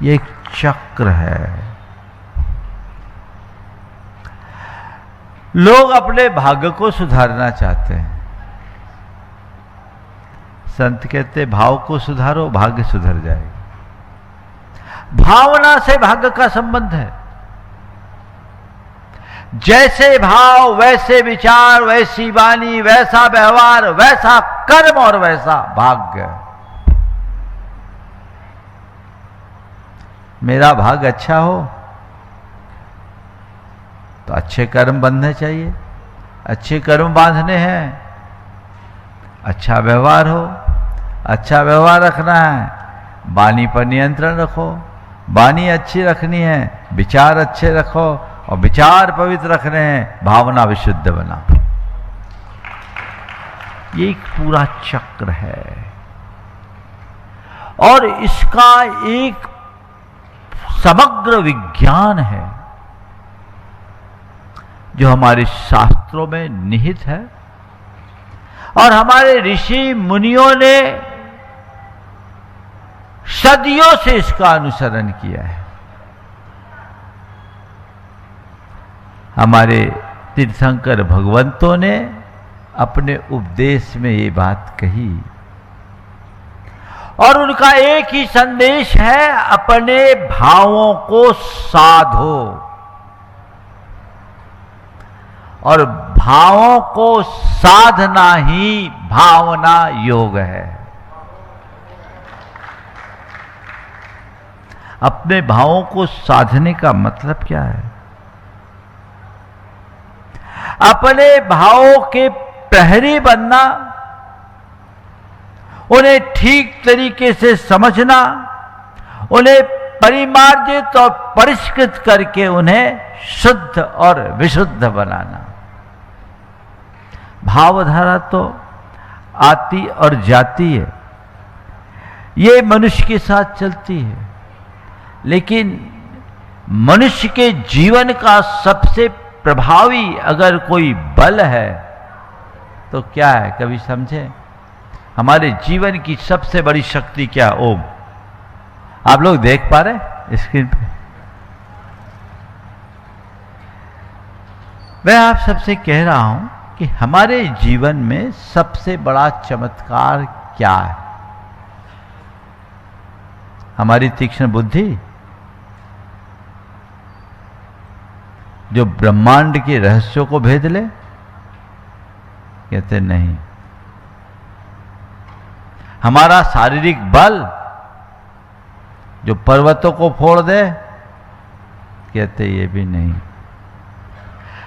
ये एक चक्र है। लोग अपने भाग्य को सुधारना चाहते हैं। संत कहते भाव को सुधारो, भाग्य सुधर जाएगा। भावना से भाग्य का संबंध है। जैसे भाव वैसे विचार, वैसी वाणी, वैसा व्यवहार, वैसा कर्म और वैसा भाग्य। मेरा भाग्य अच्छा हो तो अच्छे कर्म बंधने चाहिए, अच्छे कर्म बांधने हैं। अच्छा व्यवहार हो, अच्छा व्यवहार रखना है, वाणी पर नियंत्रण रखो, वाणी अच्छी रखनी है, विचार अच्छे रखो, और विचार पवित्र रखने हैं, भावना विशुद्ध बना। ये एक पूरा चक्र है, और इसका एक समग्र विज्ञान है जो हमारे शास्त्रों में निहित है, और हमारे ऋषि मुनियों ने सदियों से इसका अनुसरण किया है। हमारे तीर्थंकर भगवंतों ने अपने उपदेश में ये बात कही, और उनका एक ही संदेश है, अपने भावों को साधो। और भावों को साधना ही भावना योग है। अपने भावों को साधने का मतलब क्या है? अपने भावों के प्रहरी बनना, उन्हें ठीक तरीके से समझना, उन्हें परिमार्जित और परिष्कृत करके उन्हें शुद्ध और विशुद्ध बनाना। भावधारा तो आती और जाती है, ये मनुष्य के साथ चलती है, लेकिन मनुष्य के जीवन का सबसे प्रभावी अगर कोई बल है तो क्या है? कभी समझे? हमारे जीवन की सबसे बड़ी शक्ति क्या? ओम। आप लोग देख पा रहे स्क्रीन पे? मैं आप सबसे कह रहा हूं कि हमारे जीवन में सबसे बड़ा चमत्कार क्या है? हमारी तीक्ष्ण बुद्धि, जो ब्रह्मांड के रहस्यों को भेद ले? कहते नहीं। हमारा शारीरिक बल, जो पर्वतों को फोड़ दे? कहते ये भी नहीं।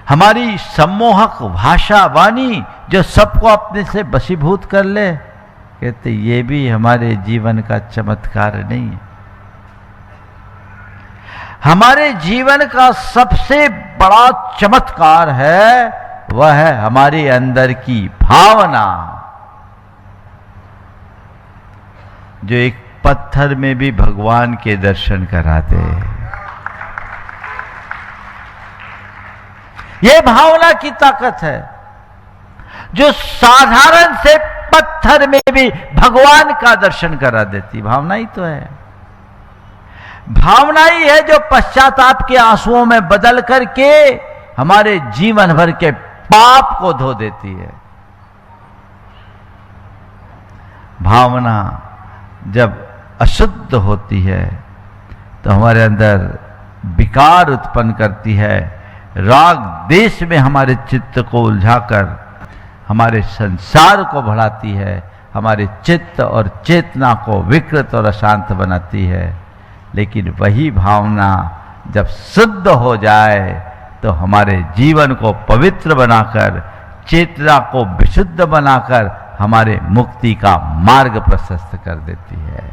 हमारी सम्मोहक भाषा वाणी, जो सबको अपने से वशीभूत कर ले? कहते ये भी हमारे जीवन का चमत्कार नहीं है। हमारे जीवन का सबसे बड़ा चमत्कार है, वह है हमारे अंदर की भावना, जो एक पत्थर में भी भगवान के दर्शन कराते हैं। यह भावना की ताकत है, जो साधारण से पत्थर में भी भगवान का दर्शन करा देती। भावना ही तो है। भावना ही है जो पश्चाताप के आंसुओं में बदल करके हमारे जीवन भर के पाप को धो देती है। भावना जब अशुद्ध होती है तो हमारे अंदर विकार उत्पन्न करती है, राग देश में हमारे चित्त को उलझाकर हमारे संसार को बढ़ाती है, हमारे चित्त और चेतना को विकृत और अशांत बनाती है। लेकिन वही भावना जब शुद्ध हो जाए तो हमारे जीवन को पवित्र बनाकर, चेतना को विशुद्ध बनाकर हमारे मुक्ति का मार्ग प्रशस्त कर देती है।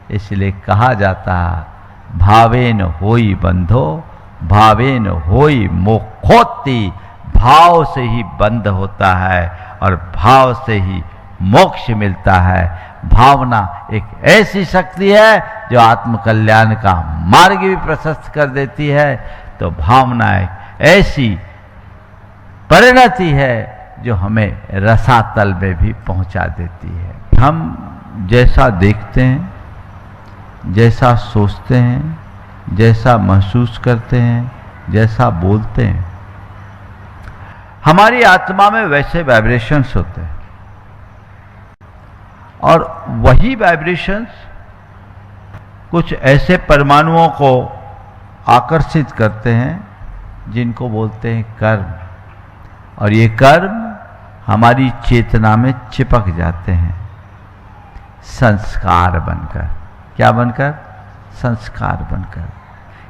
इसलिए कहा जाता है भावेन होई बंधो भावेन होई मोक्षोत्ति। भाव से ही बंध होता है और भाव से ही मोक्ष मिलता है। भावना एक ऐसी शक्ति है जो आत्म कल्याण का मार्ग भी प्रशस्त कर देती है। तो भावना एक ऐसी परिणति है जो हमें रसातल में भी पहुंचा देती है। हम जैसा देखते हैं, जैसा सोचते हैं, जैसा महसूस करते हैं, जैसा बोलते हैं, हमारी आत्मा में वैसे वाइब्रेशंस होते हैं। और वही वाइब्रेशंस कुछ ऐसे परमाणुओं को आकर्षित करते हैं जिनको बोलते हैं कर्म। और ये कर्म हमारी चेतना में चिपक जाते हैं संस्कार बनकर। क्या बनकर? संस्कार बनकर।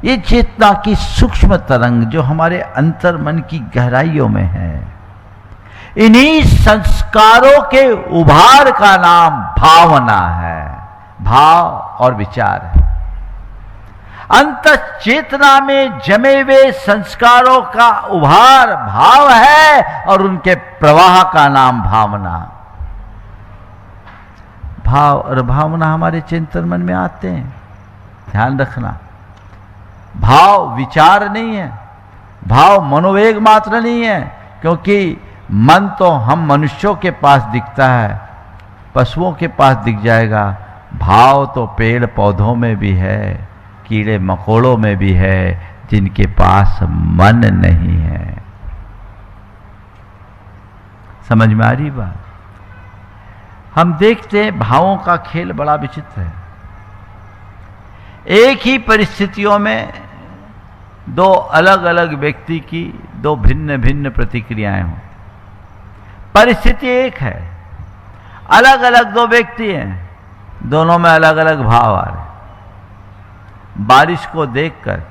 ये चेतना की सूक्ष्म तरंग जो हमारे अंतर मन की गहराइयों में है, इन्हीं संस्कारों के उभार का नाम भावना है। भाव और विचार है। अंत चेतना में जमे हुए संस्कारों का उभार भाव है और उनके प्रवाह का नाम भावना। भाव और भावना हमारे चिंतन मन में आते हैं। ध्यान रखना, भाव विचार नहीं है, भाव मनोवेग मात्र नहीं है। क्योंकि मन तो हम मनुष्यों के पास दिखता है, पशुओं के पास दिख जाएगा। भाव तो पेड़ पौधों में भी है, कीड़े मकोड़ों में भी है, जिनके पास मन नहीं है। समझ में आ रही बात? हम देखते हैं भावों का खेल बड़ा विचित्र है। एक ही परिस्थितियों में दो अलग अलग व्यक्ति की दो भिन्न भिन्न प्रतिक्रियाएं हों। परिस्थिति एक है, अलग अलग दो व्यक्ति हैं, दोनों में अलग अलग भाव आ रहे। बारिश को देखकर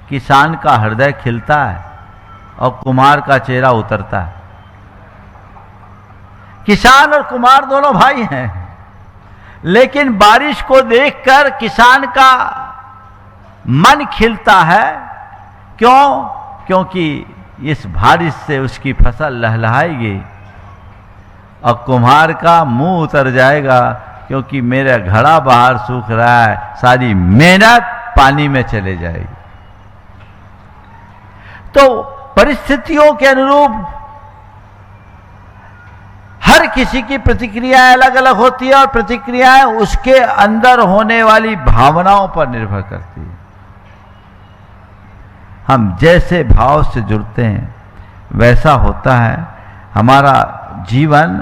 किसान का हृदय खिलता है और कुम्हार का चेहरा उतरता है। किसान और कुम्हार दोनों भाई हैं, लेकिन बारिश को देखकर किसान का मन खिलता है। क्यों? क्योंकि इस बारिश से उसकी फसल लहलहाएगी। और कुम्हार का मुंह उतर जाएगा, क्योंकि मेरा घड़ा बाहर सूख रहा है, सारी मेहनत पानी में चले जाएगी। तो परिस्थितियों के अनुरूप हर किसी की प्रतिक्रियाएं अलग अलग होती है और प्रतिक्रियाएं उसके अंदर होने वाली भावनाओं पर निर्भर करती है। हम जैसे भाव से जुड़ते हैं वैसा होता है। हमारा जीवन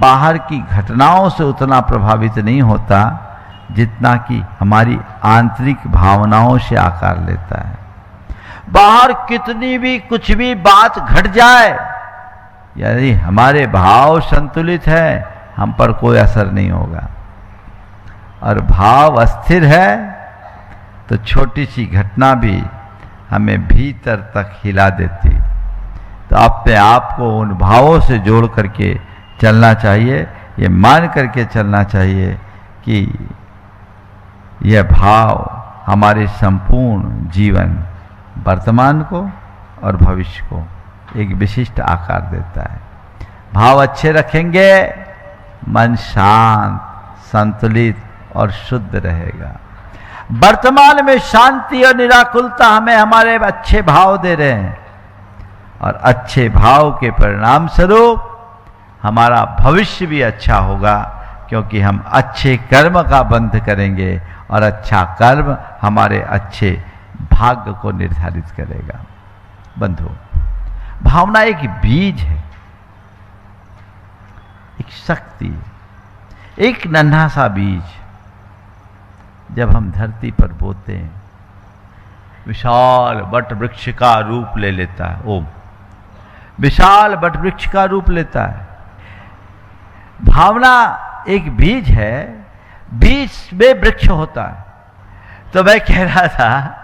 बाहर की घटनाओं से उतना प्रभावित नहीं होता जितना कि हमारी आंतरिक भावनाओं से आकार लेता है। बाहर कितनी भी कुछ भी बात घट जाए, यदि हमारे भाव संतुलित है, हम पर कोई असर नहीं होगा। और भाव अस्थिर है तो छोटी सी घटना भी हमें भीतर तक हिला देती। तो अपने आप को उन भावों से जोड़ करके चलना चाहिए। ये मान करके चलना चाहिए कि यह भाव हमारे संपूर्ण जीवन, वर्तमान को और भविष्य को एक विशिष्ट आकार देता है। भाव अच्छे रखेंगे, मन शांत, संतुलित और शुद्ध रहेगा। वर्तमान में शांति और निराकुलता हमें हमारे अच्छे भाव दे रहे हैं, और अच्छे भाव के परिणाम स्वरूप हमारा भविष्य भी अच्छा होगा, क्योंकि हम अच्छे कर्म का बंध करेंगे और अच्छा कर्म हमारे अच्छे भाग्य को निर्धारित करेगा। बंधु, भावना एक बीज है, एक शक्ति, एक नन्हा सा बीज जब हम धरती पर बोते हैं विशाल वट वृक्ष का रूप ले लेता है। ओम विशाल वट वृक्ष का रूप लेता है। भावना एक बीज है, बीज में वृक्ष होता है। तो मैं कह रहा था,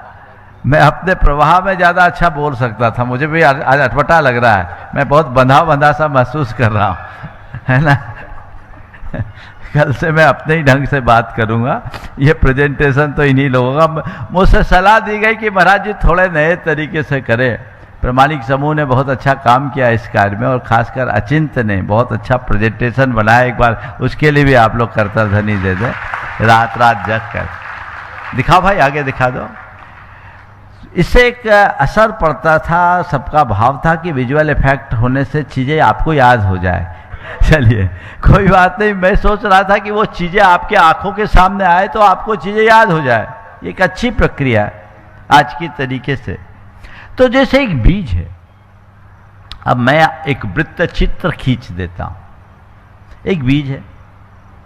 मैं अपने प्रवाह में ज़्यादा अच्छा बोल सकता था, मुझे भी आज अटपटा लग रहा है, मैं बहुत बंधा बंधा सा महसूस कर रहा हूँ, है ना। कल से मैं अपने ही ढंग से बात करूँगा, ये प्रेजेंटेशन तो इन्हीं लोगों का। मुझसे सलाह दी गई कि महाराज जी थोड़े नए तरीके से करें। प्रमाणिक समूह ने बहुत अच्छा काम किया इस कार्य में, और खासकर अचिंत ने बहुत अच्छा प्रेजेंटेशन बनाया। एक बार उसके लिए भी आप लोग करतलध्वनि दे दें, रात रात जग कर। दिखाओ भाई, आगे दिखा दो। इससे एक असर पड़ता था, सबका भाव था कि विजुअल इफेक्ट होने से चीज़ें आपको याद हो जाए। चलिए कोई बात नहीं, मैं सोच रहा था कि वो चीज़ें आपके आंखों के सामने आए तो आपको चीज़ें याद हो जाए। एक अच्छी प्रक्रिया है आज की तरीके से। तो जैसे एक बीज है, अब मैं एक वृत्त चित्र खींच देता हूं। एक बीज है,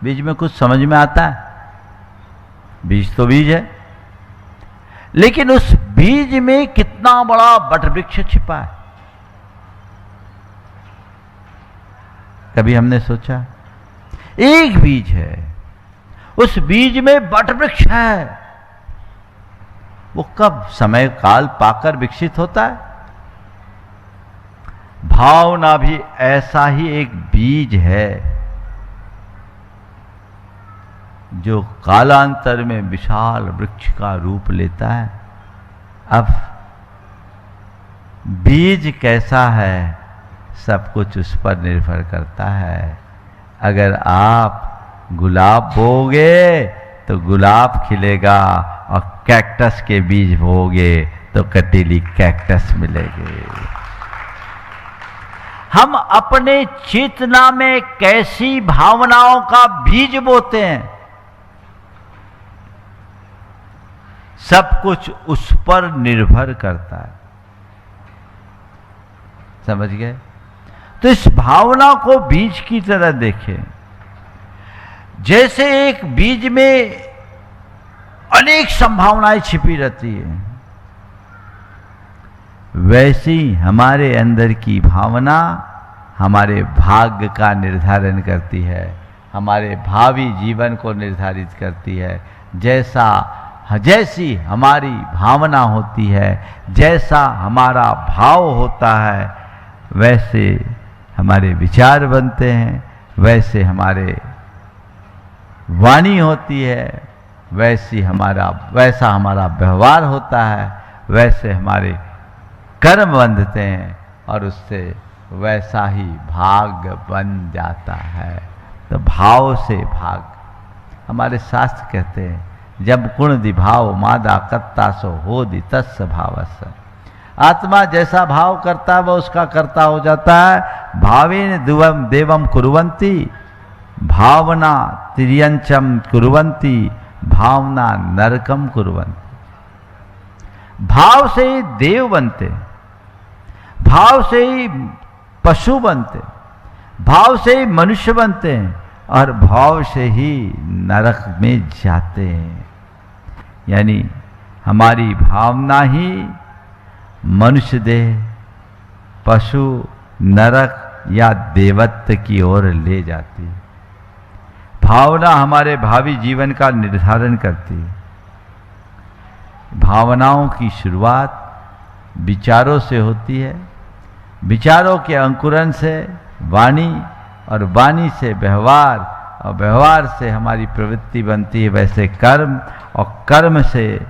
बीज में कुछ समझ में आता है, बीज तो बीज है, लेकिन उस बीज में कितना बड़ा वटवृक्ष छिपा है, कभी हमने सोचा? एक बीज है, उस बीज में वटवृक्ष है। वो कब समय काल पाकर विकसित होता है। भावना भी ऐसा ही एक बीज है जो कालांतर में विशाल वृक्ष का रूप लेता है। अब बीज कैसा है, सब कुछ उस पर निर्भर करता है। अगर आप गुलाब बोओगे तो गुलाब खिलेगा, और कैक्टस के बीज बोओगे तो कटीली कैक्टस मिलेगी। हम अपने चेतना में कैसी भावनाओं का बीज बोते हैं, सब कुछ उस पर निर्भर करता है। समझ गए? तो इस भावना को बीज की तरह देखें। जैसे एक बीज में अनेक संभावनाएं छिपी रहती है, वैसी हमारे अंदर की भावना हमारे भाग्य का निर्धारण करती है, हमारे भावी जीवन को निर्धारित करती है। जैसी हमारी भावना होती है, जैसा हमारा भाव होता है, वैसे हमारे विचार बनते हैं, वैसे हमारे वाणी होती है, वैसा हमारा व्यवहार होता है, वैसे हमारे कर्म बंधते हैं, और उससे वैसा ही भाग्य बन जाता है। तो भाव से भाग, हमारे शास्त्र कहते हैं, जब गुण दिभाव मादा कर्ता सो हो दि तस् भावस। आत्मा जैसा भाव करता है वह उसका कर्ता हो जाता है। भावेन देवम कुर्वन्ति भावना तिर्यंचम कुर्वन्ति भावना नरकम कुर्वन्ति। भाव से ही देव बनते, भाव से ही पशु बनते, भाव से ही मनुष्य बनते हैं, और भाव से ही नरक में जाते हैं। यानी हमारी भावना ही मनुष्य देह, पशु, नरक या देवत्व की ओर ले जाती है। भावना हमारे भावी जीवन का निर्धारण करती है। भावनाओं की शुरुआत विचारों से होती है, विचारों के अंकुरण से वाणी, और वाणी से व्यवहार, और व्यवहार से हमारी प्रवृत्ति बनती है, वैसे कर्म, और कर्म से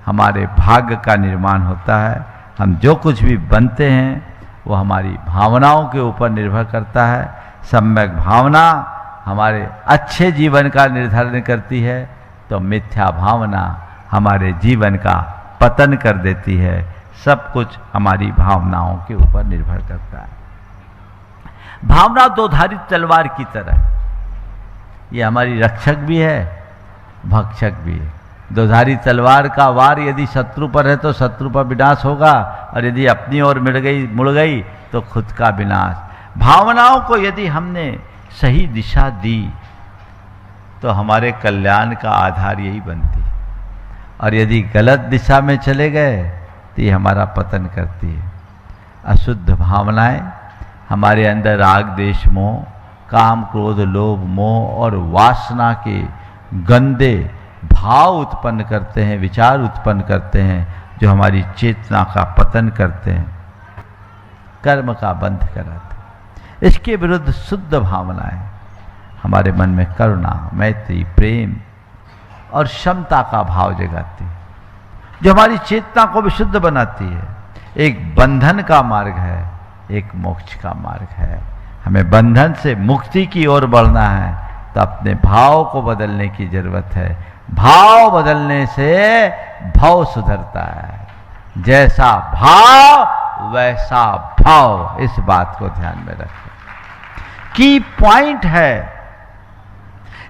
हमारे भाग्य का निर्माण होता है। हम जो कुछ भी बनते हैं वो हमारी भावनाओं के ऊपर निर्भर करता है। सम्यक भावना हमारे अच्छे जीवन का निर्धारण करती है, तो मिथ्या भावना हमारे जीवन का पतन कर देती है। सब कुछ हमारी भावनाओं के ऊपर निर्भर करता है। भावना दोधारी तलवार की तरह, ये हमारी रक्षक भी है, भक्षक भी है। दोधारी तलवार का वार यदि शत्रु पर है तो शत्रु पर विनाश होगा, और यदि अपनी ओर मुड़ गई तो खुद का विनाश। भावनाओं को यदि हमने सही दिशा दी तो हमारे कल्याण का आधार यही बनती है। और यदि गलत दिशा में चले गए तो ये हमारा पतन करती है। अशुद्ध भावनाएं हमारे अंदर राग द्वेष मोह, काम क्रोध लोभ मोह और वासना के गंदे भाव उत्पन्न करते हैं, विचार उत्पन्न करते हैं, जो हमारी चेतना का पतन करते हैं, कर्म का बंध कराते हैं। इसके विरुद्ध शुद्ध भावनाएं हमारे मन में करुणा, मैत्री, प्रेम और क्षमता का भाव जगाती है, जो हमारी चेतना को विशुद्ध बनाती है। एक बंधन का मार्ग है, एक मोक्ष का मार्ग है। हमें बंधन से मुक्ति की ओर बढ़ना है तो अपने भाव को बदलने की जरूरत है। भाव बदलने से भाव सुधरता है। जैसा भाव वैसा भाव, इस बात को ध्यान में रखें, की पॉइंट है।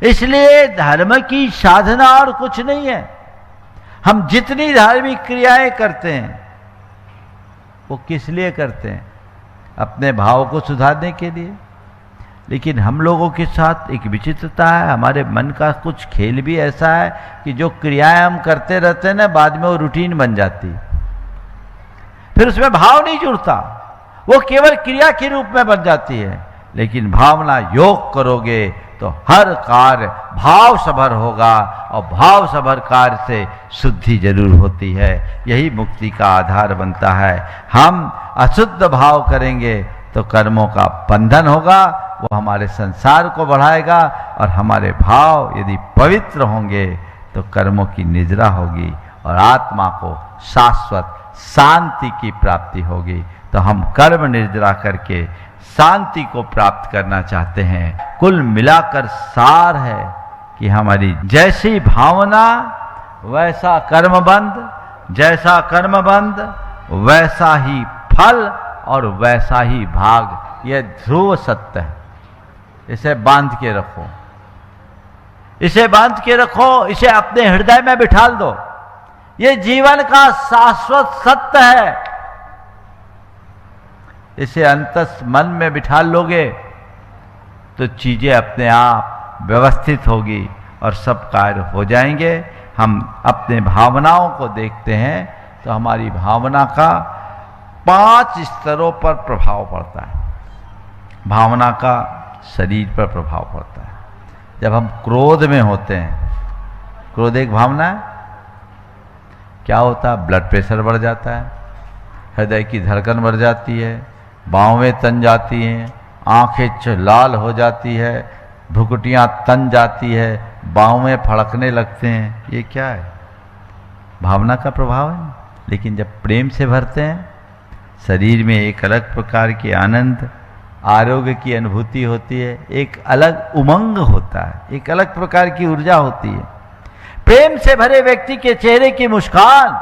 इसलिए धर्म की साधना और कुछ नहीं है। हम जितनी धार्मिक क्रियाएं करते हैं वो किस लिए करते हैं? अपने भाव को सुधारने के लिए। लेकिन हम लोगों के साथ एक विचित्रता है, हमारे मन का कुछ खेल भी ऐसा है कि जो क्रियाएं हम करते रहते हैं ना, बाद में वो रूटीन बन जाती, फिर उसमें भाव नहीं जुड़ता, वो केवल क्रिया के रूप में बन जाती है। लेकिन भावना योग करोगे तो हर कार्य भाव सभर होगा, और भाव सभर कार्य से शुद्धि जरूर होती है। यही मुक्ति का आधार बनता है। हम अशुद्ध भाव करेंगे तो कर्मों का बंधन होगा, वो हमारे संसार को बढ़ाएगा, और हमारे भाव यदि पवित्र होंगे तो कर्मों की निद्रा होगी और आत्मा को शाश्वत शांति की प्राप्ति होगी। तो हम कर्म निर्जरा करके शांति को प्राप्त करना चाहते हैं। कुल मिलाकर सार है कि हमारी जैसी भावना वैसा कर्मबंध, जैसा कर्मबंध वैसा ही फल और वैसा ही भाग। यह ध्रुव सत्य है। इसे बांध के रखो, इसे बांध के रखो, इसे अपने हृदय में बिठाल दो। यह जीवन का शाश्वत सत्य है। इसे अंतस मन में बिठा लोगे तो चीजें अपने आप व्यवस्थित होगी और सब कार्य हो जाएंगे। हम अपने भावनाओं को देखते हैं तो हमारी भावना का 5 स्तरों पर प्रभाव पड़ता है। भावना का शरीर पर प्रभाव पड़ता है। जब हम क्रोध में होते हैं, क्रोध एक भावना है, क्या होता है? ब्लड प्रेशर बढ़ जाता है, हृदय की धड़कन बढ़ जाती है, बाहें तन जाती हैं, आंखें लाल हो जाती है, भ्रुकुटियां तन जाती है, बाहें फड़कने लगते हैं। ये क्या है? भावना का प्रभाव है। लेकिन जब प्रेम से भरते हैं, शरीर में एक अलग प्रकार के आनंद, आरोग्य की अनुभूति होती है, एक अलग उमंग होता है, एक अलग प्रकार की ऊर्जा होती है। प्रेम से भरे व्यक्ति के चेहरे की मुस्कान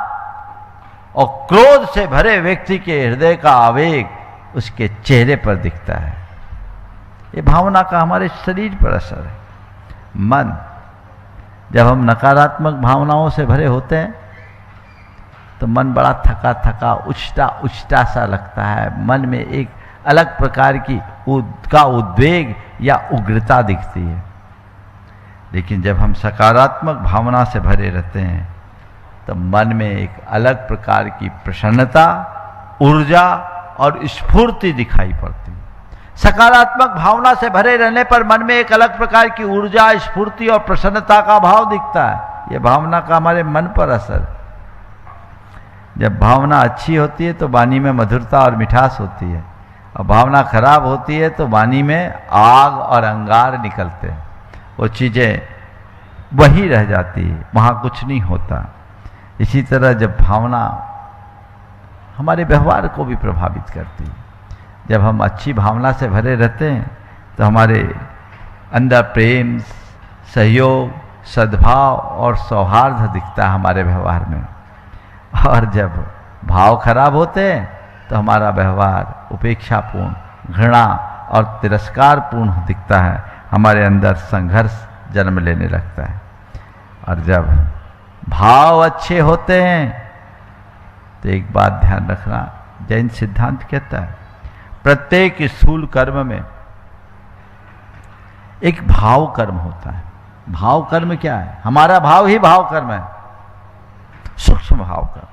और क्रोध से भरे व्यक्ति के हृदय का आवेग उसके चेहरे पर दिखता है। ये भावना का हमारे शरीर पर असर है। मन, जब हम नकारात्मक भावनाओं से भरे होते हैं तो मन बड़ा थका थका, उछटा उछटा सा लगता है। मन में एक अलग प्रकार की उद्वेग या उग्रता दिखती है। लेकिन जब हम सकारात्मक भावना से भरे रहते हैं तो मन में एक अलग प्रकार की प्रसन्नता, ऊर्जा और स्फूर्ति दिखाई पड़ती है। सकारात्मक भावना से भरे रहने पर मन में एक अलग प्रकार की ऊर्जा, स्फूर्ति और प्रसन्नता का भाव दिखता है। यह भावना का हमारे मन पर असर। जब भावना अच्छी होती है तो वाणी में मधुरता और मिठास होती है, और भावना खराब होती है तो वाणी में आग और अंगार निकलते हैं। वो चीजें वही रह जाती है, वहां कुछ नहीं होता। इसी तरह जब भावना हमारे व्यवहार को भी प्रभावित करती है, जब हम अच्छी भावना से भरे रहते हैं तो हमारे अंदर प्रेम, सहयोग, सद्भाव और सौहार्द दिखता है हमारे व्यवहार में। और जब भाव खराब होते हैं तो हमारा व्यवहार उपेक्षापूर्ण, घृणा और तिरस्कारपूर्ण दिखता है। हमारे अंदर संघर्ष जन्म लेने लगता है। और जब भाव अच्छे होते हैं तो एक बात ध्यान रखना, जैन सिद्धांत कहता है प्रत्येक स्थूल कर्म में एक भाव कर्म होता है। भाव कर्म क्या है? हमारा भाव ही भाव कर्म है। सूक्ष्म भाव कर्म,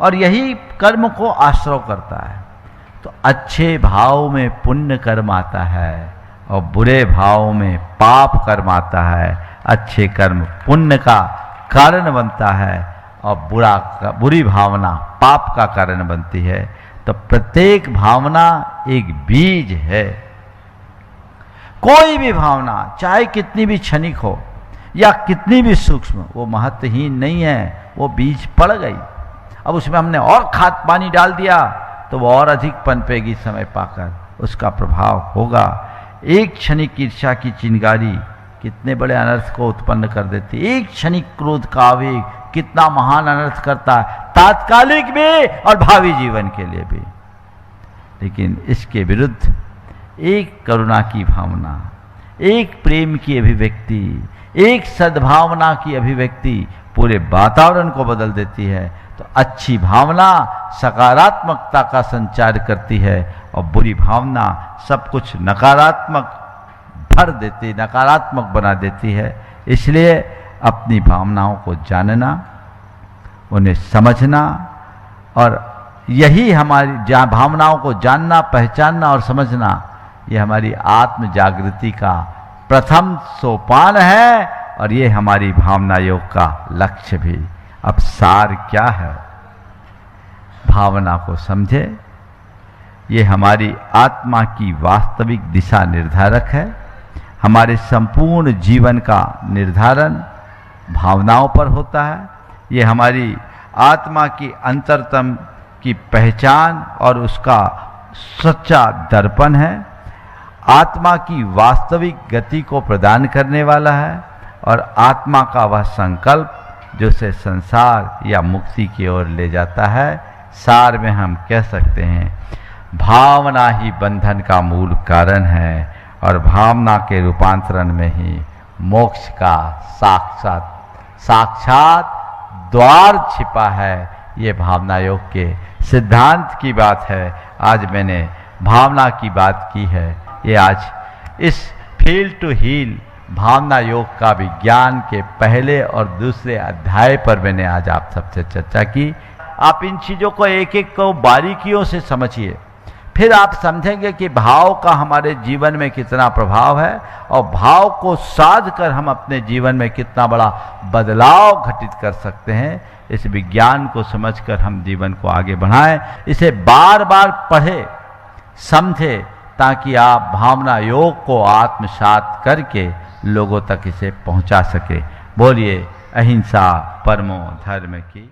और यही कर्म को आश्रय करता है। तो अच्छे भाव में पुण्य कर्म आता है और बुरे भाव में पाप कर्म आता है। अच्छे कर्म पुण्य का कारण बनता है और बुरी भावना पाप का कारण बनती है। तो प्रत्येक भावना एक बीज है। कोई भी भावना चाहे कितनी भी क्षणिक हो या कितनी भी सूक्ष्म, वो महत्वहीन नहीं है, वो बीज पड़ गई। अब उसमें हमने और खाद पानी डाल दिया तो वो और अधिक पनपेगी, समय पाकर उसका प्रभाव होगा। एक क्षणिक ईर्ष्या की चिंगारी कितने बड़े अनर्थ को उत्पन्न कर देती है। एक क्षणिक क्रोध का आवेग कितना महान अनर्थ करता है, तात्कालिक भी और भावी जीवन के लिए भी। लेकिन इसके विरुद्ध एक करुणा की भावना, एक प्रेम की अभिव्यक्ति, एक सद्भावना की अभिव्यक्ति पूरे वातावरण को बदल देती है। तो अच्छी भावना सकारात्मकता का संचार करती है और बुरी भावना सब कुछ नकारात्मक भर देती, नकारात्मक बना देती है। इसलिए अपनी भावनाओं को जानना, उन्हें समझना, और यही हमारी भावनाओं को जानना, पहचानना और समझना, ये हमारी आत्म जागृति का प्रथम सोपान है और ये हमारी भावना योग का लक्ष्य भी। अब सार क्या है? भावना को समझे, ये हमारी आत्मा की वास्तविक दिशा निर्धारक है। हमारे संपूर्ण जीवन का निर्धारण भावनाओं पर होता है। ये हमारी आत्मा की अंतरतम की पहचान और उसका सच्चा दर्पण है। आत्मा की वास्तविक गति को प्रदान करने वाला है और आत्मा का वह संकल्प जो उसे संसार या मुक्ति की ओर ले जाता है। सार में हम कह सकते हैं भावना ही बंधन का मूल कारण है और भावना के रूपांतरण में ही मोक्ष का साक्षात द्वार छिपा है। ये भावना योग के सिद्धांत की बात है। आज मैंने भावना की बात की है। ये आज इस फील टू हील भावना योग का विज्ञान के पहले और दूसरे अध्याय पर मैंने आज आप सबसे चर्चा की। आप इन चीज़ों को एक एक को बारीकियों से समझिए, फिर आप समझेंगे कि भाव का हमारे जीवन में कितना प्रभाव है और भाव को साध कर हम अपने जीवन में कितना बड़ा बदलाव घटित कर सकते हैं। इस विज्ञान को समझकर हम जीवन को आगे बढ़ाएं, इसे बार बार पढ़े, समझे, ताकि आप भावना योग को आत्मसात करके लोगों तक इसे पहुंचा सके। बोलिए अहिंसा परमो धर्म की।